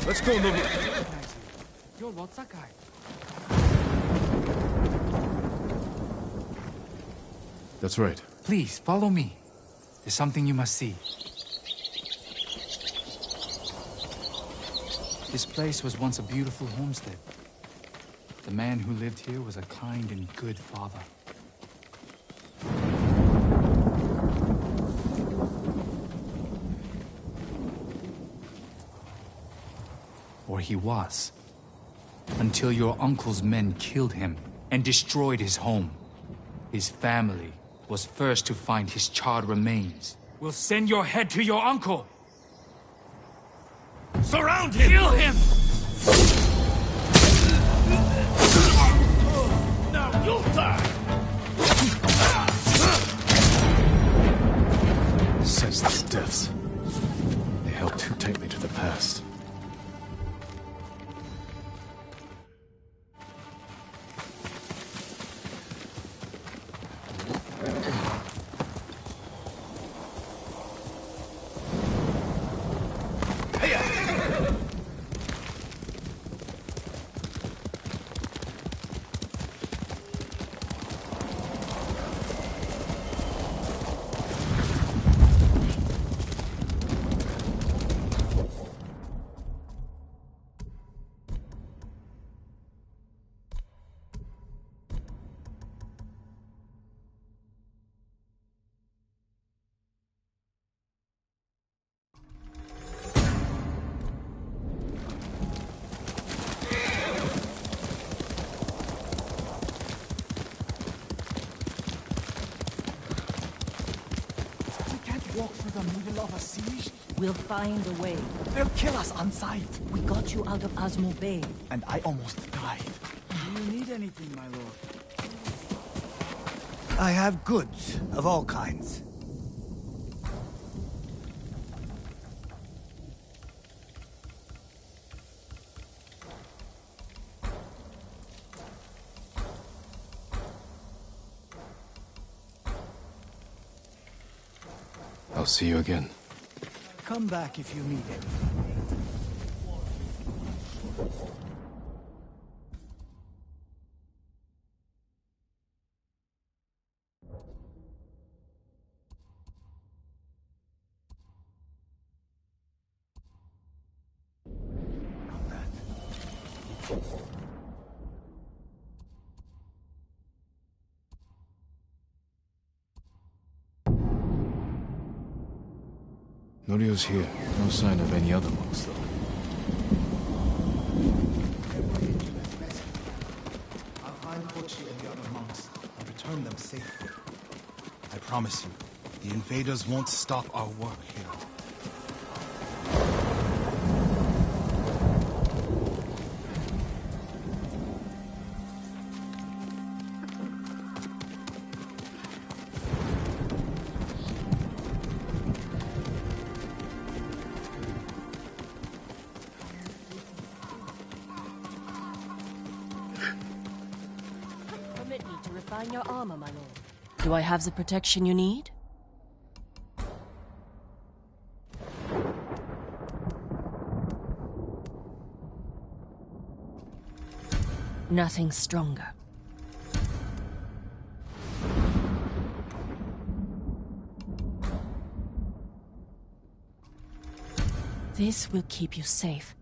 Let's go, Nobu. Yo, what's that guy? That's right. Please, follow me. There's something you must see. This place was once a beautiful homestead. The man who lived here was a kind and good father. Or he was. Until your uncle's men killed him and destroyed his home. His family was first to find his charred remains. We'll send your head to your uncle! Surround him! Kill him! Now you'll die! Senseless deaths. They held too tightly to the past. Walk through the middle of a siege? We'll find a way. They'll kill us on sight. We got you out of Asmo Bay. And I almost died. Do you need anything, my lord? I have goods of all kinds. I'll see you again. Come back if you need anything. Norio's here. No sign of any other monks, though. I'll find Kochi and the other monks and return them safely. I promise you, the invaders won't stop our work here. Permit me to refine your armor, my lord. Do I have the protection you need? Nothing stronger. This will keep you safe.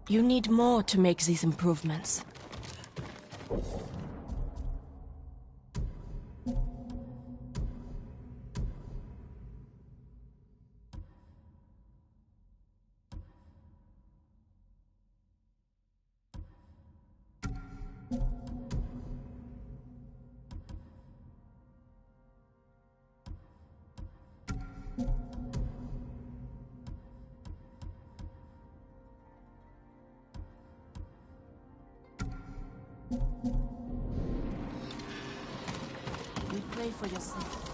You need more to make these improvements. We pray for your safety.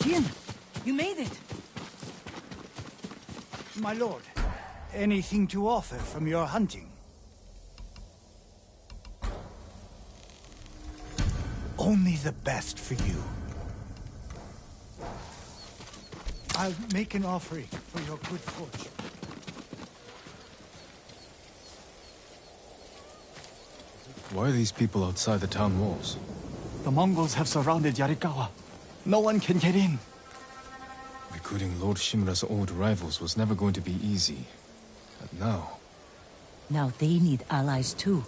Jin, you made it. My lord, anything to offer from your hunting? Only the best for you. I'll make an offering for your good fortune. Why are these people outside the town walls? The Mongols have surrounded Yarikawa. No one can get in. Recruiting Lord Shimura's old rivals was never going to be easy. But now... Now they need allies too.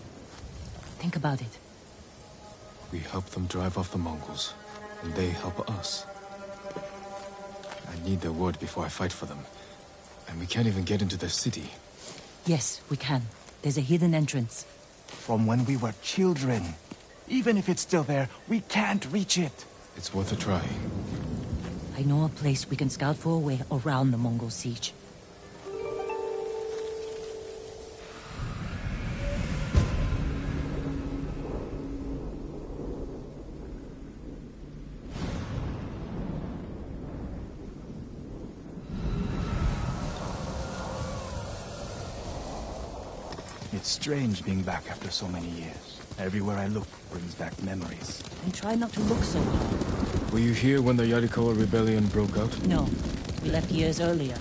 Think about it. we help them drive off the Mongols, and they help us. I need their word before I fight for them. And we can't even get into their city. Yes, we can. There's a hidden entrance. From when we were children. Even if it's still there, we can't reach it. It's worth a try. I know a place we can scout for a way around the Mongol siege. It's strange being back after so many years. Everywhere I look brings back memories. And try not to look so hard. Were you here when the Yarikawa rebellion broke out? No. We left years earlier,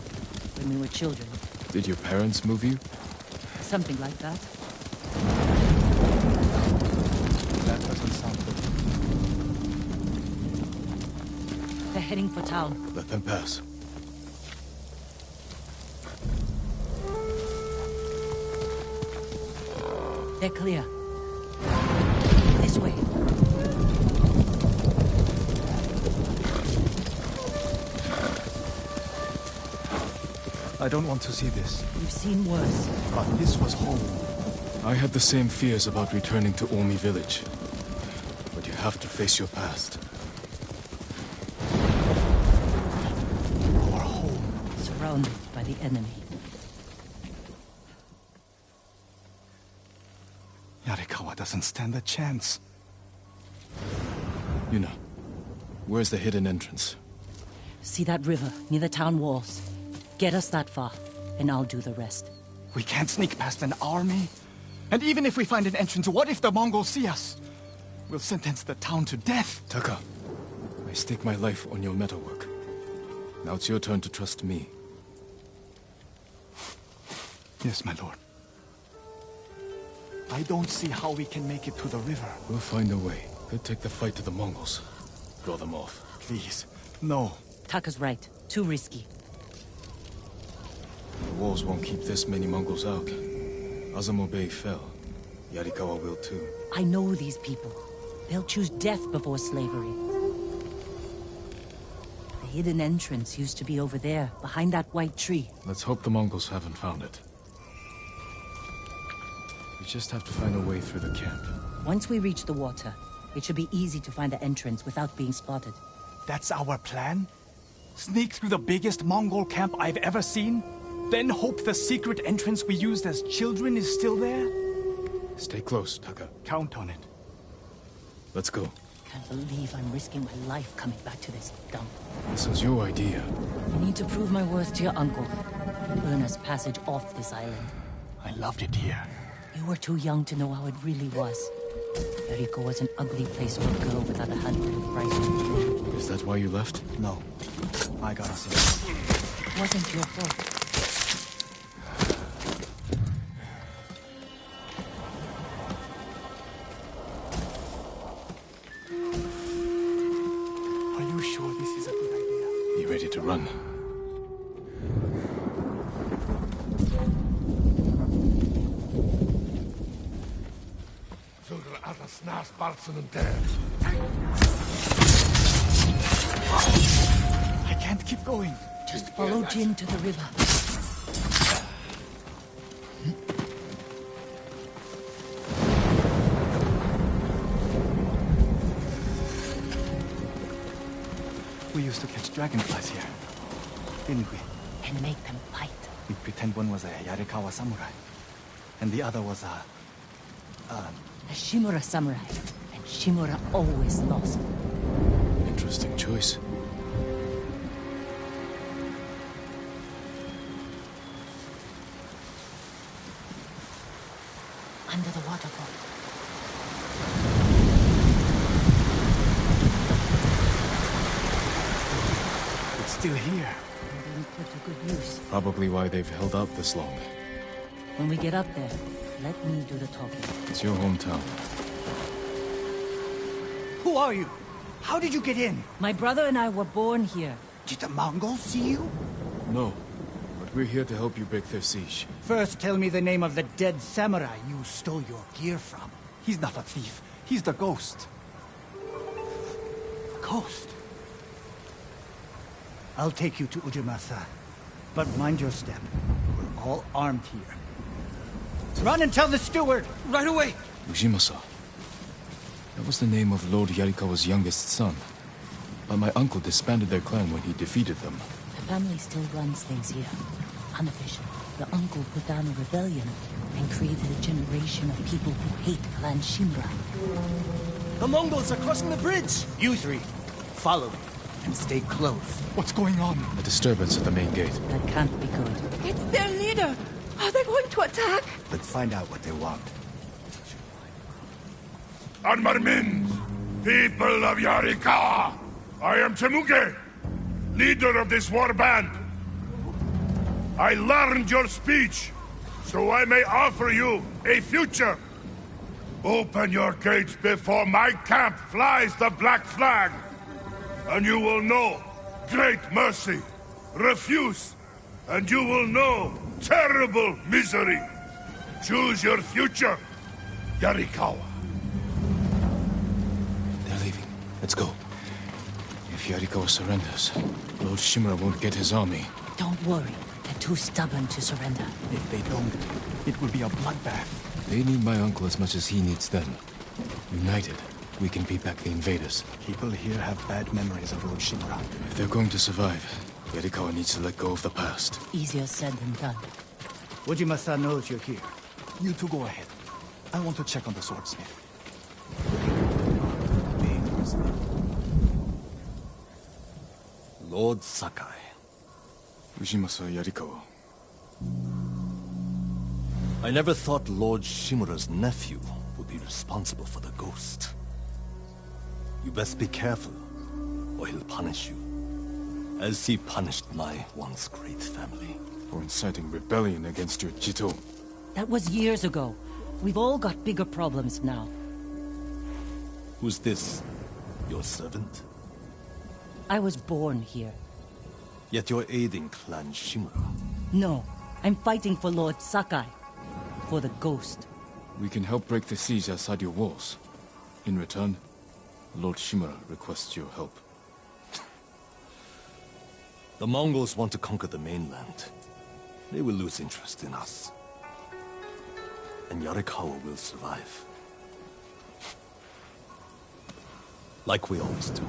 when we were children. Did your parents move you? Something like that. That doesn't sound good. They're heading for town. Let them pass. They're clear. This way. I don't want to see this. We've seen worse. But this was home. I had the same fears about returning to Omi village. But you have to face your past. Our home. Surrounded by the enemy. Yarikawa doesn't stand a chance. Yuna, where's the hidden entrance? See that river near the town walls? Get us that far, and I'll do the rest. We can't sneak past an army. And even if we find an entrance, what if the Mongols see us? We'll sentence the town to death. Taka, I stake my life on your metalwork. Now it's your turn to trust me. Yes, my lord. I don't see how we can make it to the river. We'll find a way. Could take the fight to the Mongols. Draw them off. Please, no. Taka's right. Too risky. The walls won't keep this many Mongols out. Azamo Bay fell. Yarikawa will too. I know these people. They'll choose death before slavery. The hidden entrance used to be over there, behind that white tree. Let's hope the Mongols haven't found it. We just have to find a way through the camp. Once we reach the water, it should be easy to find the entrance without being spotted. That's our plan? Sneak through the biggest Mongol camp I've ever seen? Then hope the secret entrance we used as children is still there? Stay close, Taka. Count on it. Let's go. Can't believe I'm risking my life coming back to this dump. This was your idea. I need to prove my worth to your uncle. Earn us passage off this island. I loved it here. You were too young to know how it really was. Yariko was an ugly place for a girl without a handful of rice. Is that why you left? No. I got us in. It wasn't your fault. Are you sure this is a good idea? Be ready to run. I can't keep going. Just follow Jin to the river. We used to catch dragonflies here, didn't we? And make them fight. We'd pretend one was a Yarikawa samurai, and the other was a Shimura samurai. And Shimura always lost. Interesting choice. Probably why they've held out this long. When we get up there, let me do the talking. It's your hometown. Who are you? How did you get in? My brother and I were born here. Did the Mongols see you? No, but we're here to help you break their siege. First, tell me the name of the dead samurai you stole your gear from. He's not a thief. He's the ghost. Ghost? I'll take you to Ujimasa. But mind your step. We're all armed here. Run and tell the steward! Right away! Ujimasa. That was the name of Lord Yarikawa's youngest son. But my uncle disbanded their clan when he defeated them. The family still runs things here. Unofficial. The uncle put down a rebellion and created a generation of people who hate Clan Shimura. The Mongols are crossing the bridge! You three, follow me and stay close. What's going on? A disturbance at the main gate. That can't be good. It's their leader! Are they going to attack? Let's find out what they want. Armarmins, people of Yarikawa, I am Temuge, leader of this war band. I learned your speech, so I may offer you a future. Open your gates before my camp flies the black flag, and you will know great mercy. Refuse, and you will know terrible misery. Choose your future, Yarikawa. They're leaving. Let's go. If Yarikawa surrenders, Lord Shimura won't get his army. Don't worry. They're too stubborn to surrender. If they don't, it will be a bloodbath. They need my uncle as much as he needs them. United, we can beat back the invaders. People here have bad memories of Lord Shimura. If they're going to survive, Yarikawa needs to let go of the past. Easier said than done. Ujimasa knows you're here. You two go ahead. I want to check on the swordsmith. Lord Sakai. Ujimasa Yarikawa. I never thought Lord Shimura's nephew would be responsible for the ghost. You best be careful, or he'll punish you, as he punished my once great family. For inciting rebellion against your Jito. That was years ago. We've all got bigger problems now. Who's this? Your servant? I was born here. Yet you're aiding Clan Shimura. No, I'm fighting for Lord Sakai. For the ghost. We can help break the siege outside your walls. In return, Lord Shimura requests your help. The Mongols want to conquer the mainland. They will lose interest in us. And Yarikawa will survive. Like we always do.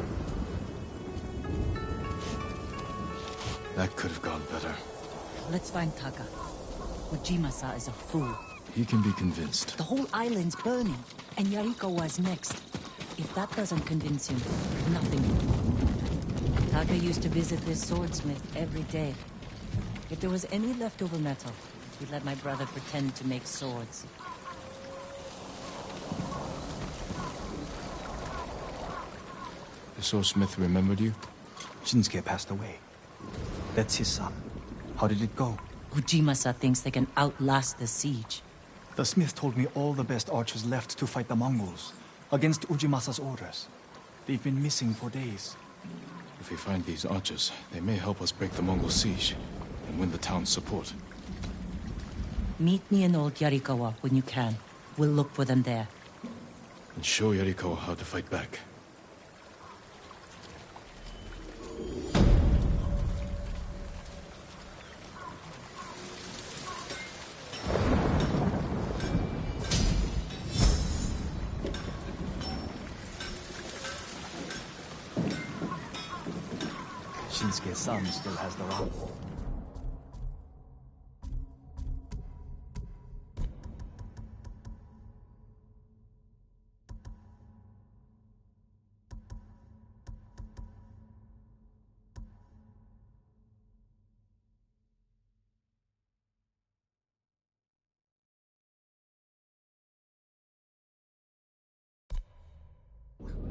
That could have gone better. Let's find Taka. Ujimasa is a fool. He can be convinced. The whole island's burning, and Yarikawa's next. If that doesn't convince him, nothing will. Taka used to visit this swordsmith every day. If there was any leftover metal, he'd let my brother pretend to make swords. The swordsmith remembered you? Shinsuke passed away. That's his son. How did it go? Ujimasa thinks they can outlast the siege. The smith told me all the best archers left to fight the Mongols, against Ujimasa's orders. They've been missing for days. If we find these archers, they may help us break the Mongol siege and win the town's support. Meet me in old Yarikawa when you can. We'll look for them there. And show Yarikawa how to fight back. Shinsuke's son still has the rock.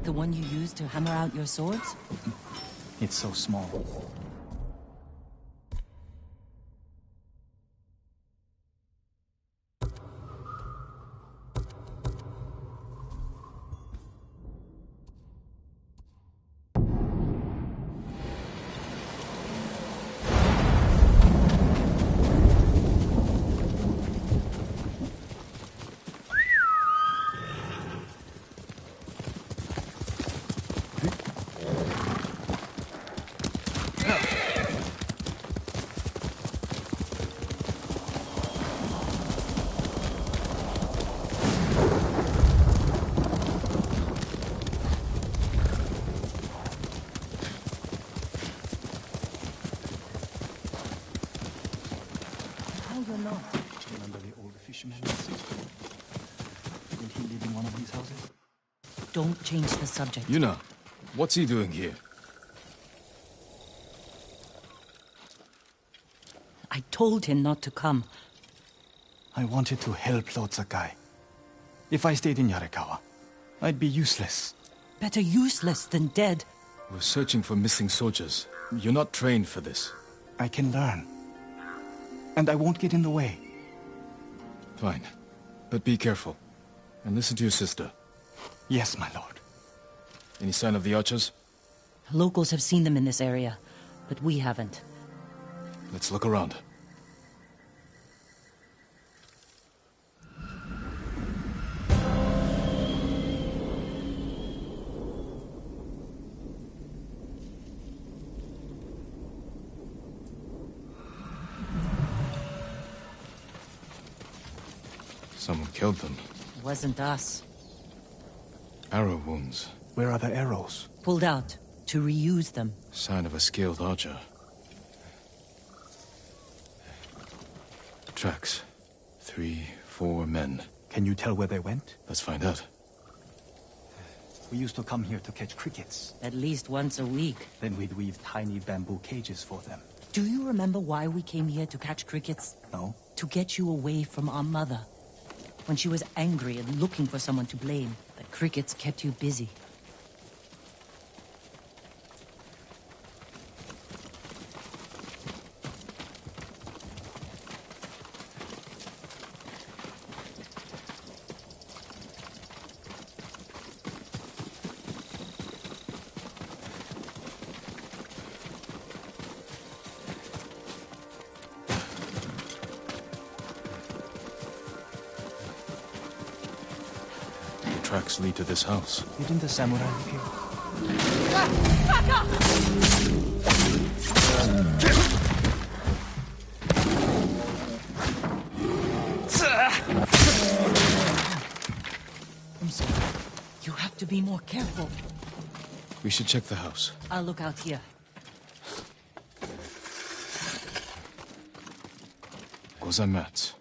The one you used to hammer out your swords? It's so small. Don't change the subject. Yuna, what's he doing here? I told him not to come. I wanted to help Lord Sakai. If I stayed in Yarikawa, I'd be useless. Better useless than dead. We're searching for missing soldiers. You're not trained for this. I can learn. And I won't get in the way. Fine. But be careful. And listen to your sister. Yes, my lord. Any sign of the archers? Locals have seen them in this area, but we haven't. Let's look around. Someone killed them. It wasn't us. Arrow wounds. Where are the arrows? Pulled out to reuse them. Sign of a skilled archer. Tracks. 3, 4 men. Can you tell where they went? Let's find out. We used to come here to catch crickets. At least once a week. Then we'd weave tiny bamboo cages for them. Do you remember why we came here to catch crickets? No. To get you away from our mother. When she was angry and looking for someone to blame, the crickets kept you busy. Tracks lead to this house. Didn't the samurai live here? I'm sorry. You have to be more careful. We should check the house. I'll look out here. Those are mats.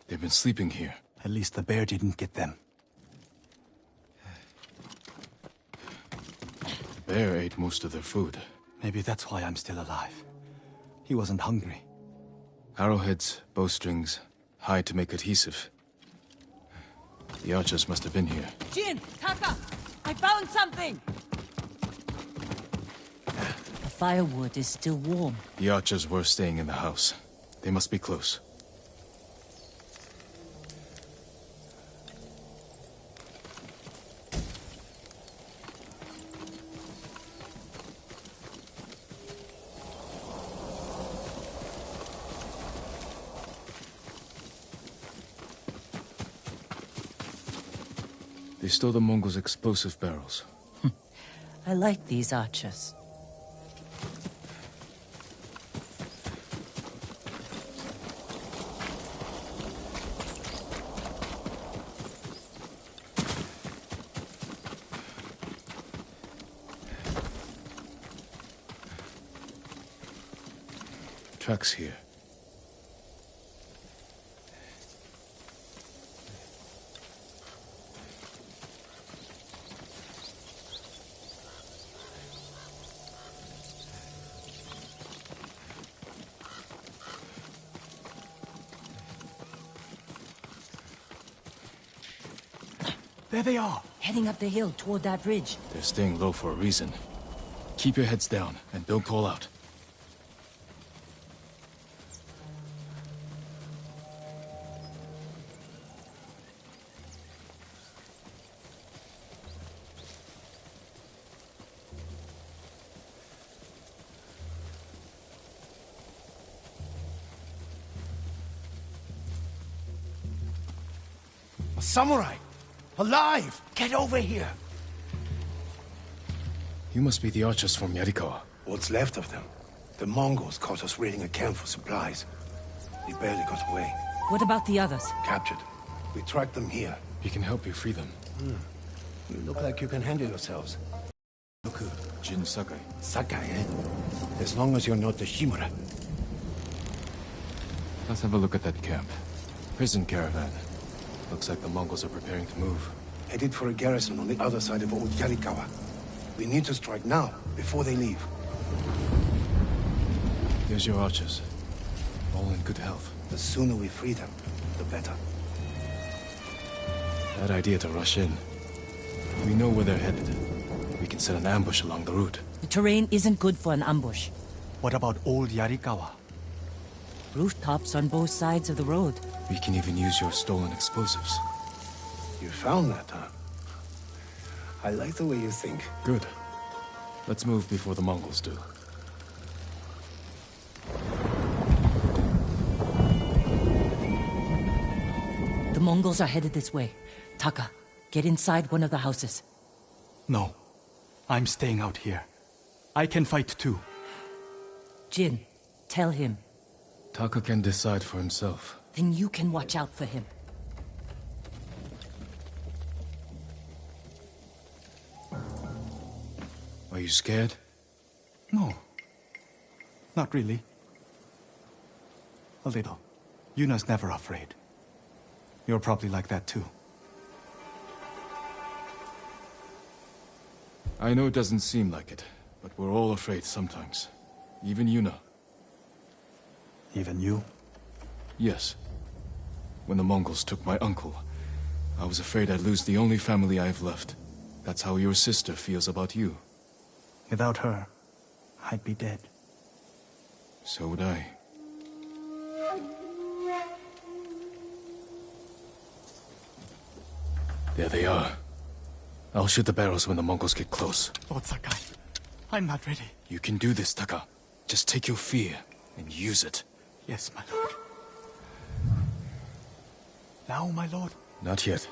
They've been sleeping here. At least the bear didn't get them. The bear ate most of their food. Maybe that's why I'm still alive. He wasn't hungry. Arrowheads, bowstrings, hide to make adhesive. The archers must have been here. Jin! Taka! I found something! The firewood is still warm. The archers were staying in the house. They must be close. They stole the Mongols' explosive barrels. I like these archers. Tracks here. There they are! Heading up the hill toward that ridge. They're staying low for a reason. Keep your heads down, and don't call out. A samurai! Alive! Get over here! You must be the archers from Yarikawa. What's left of them? The Mongols caught us raiding a camp for supplies. We barely got away. What about the others? Captured. We tracked them here. We can help you free them. You look like you can handle yourselves. Look, Jin Sakai. Sakai, eh? As long as you're not the Shimura. Let's have a look at that camp. Prison caravan. Looks like the Mongols are preparing to move. headed for a garrison on the other side of Old Yarikawa. We need to strike now, before they leave. Here's your archers. All in good health. The sooner we free them, the better. Bad idea to rush in. We know where they're headed. We can set an ambush along the route. The terrain isn't good for an ambush. What about Old Yarikawa? Rooftops on both sides of the road. We can even use your stolen explosives. You found that, huh? I like the way you think. Good. Let's move before the Mongols do. The Mongols are headed this way. Taka, get inside one of the houses. No. I'm staying out here. I can fight too. Jin, tell him. Taka can decide for himself. Then you can watch out for him. Are you scared? No. Not really. A little. Yuna's never afraid. You're probably like that too. I know it doesn't seem like it, but we're all afraid sometimes. Even Yuna. Even you? Yes. When the Mongols took my uncle, I was afraid I'd lose the only family I have left. That's how your sister feels about you. Without her, I'd be dead. So would I. There they are. I'll shoot the barrels when the Mongols get close. Lord Sakai, I'm not ready. You can do this, Taka. Just take your fear and use it. Yes, my lord. Now, my lord? Not yet.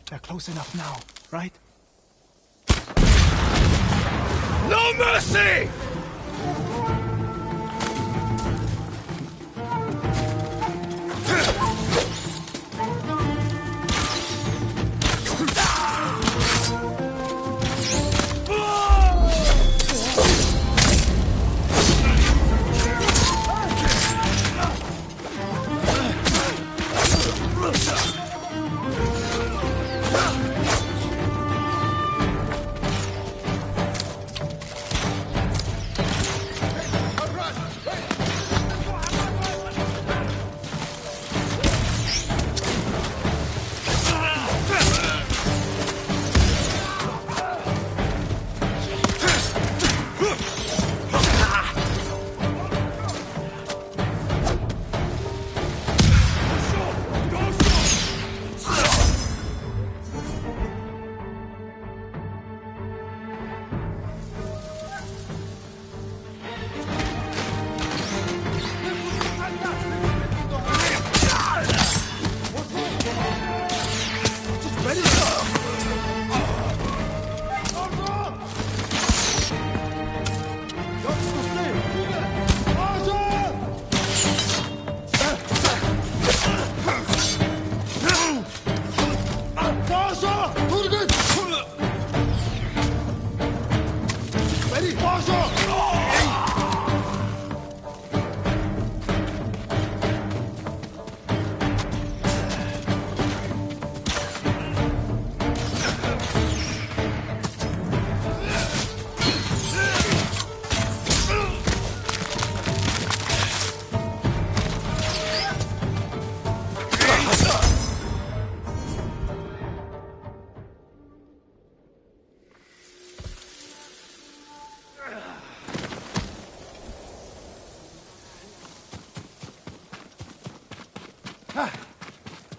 They're close enough now, right? No mercy!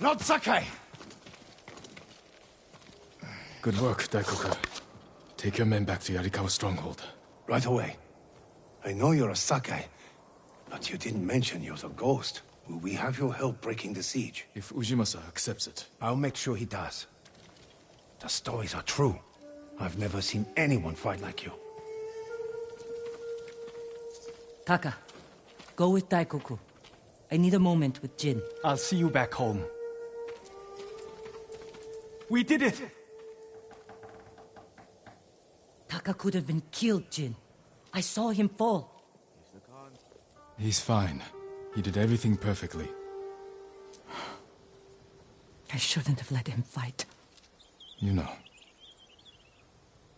Lord Sakai! Good work, Daikoku. Take your men back to Yarikawa stronghold. Right away. I know you're a Sakai, but you didn't mention you're the ghost. Will we have your help breaking the siege? If Ujimasa accepts it. I'll make sure he does. The stories are true. I've never seen anyone fight like you. Taka, go with Daikoku. I need a moment with Jin. I'll see you back home. We did it! Taka could have been killed, Jin. I saw him fall. He's fine. He did everything perfectly. I shouldn't have let him fight. You know.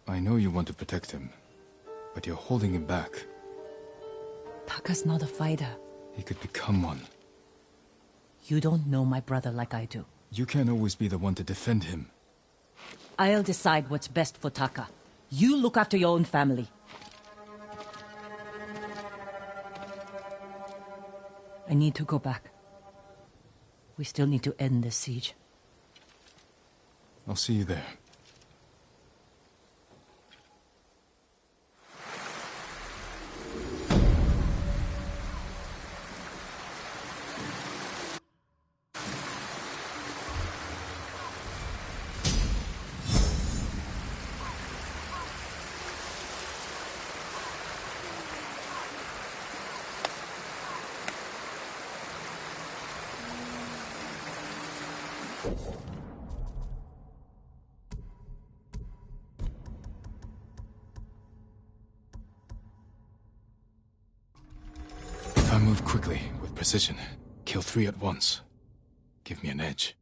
I know you want to protect him, but you're holding him back. Taka's not a fighter. He could become one. You don't know my brother like I do. You can't always be the one to defend him. I'll decide what's best for Taka. You look after your own family. I need to go back. We still need to end this siege. I'll see you there. If I move quickly, with precision, kill 3 at once, give me an edge.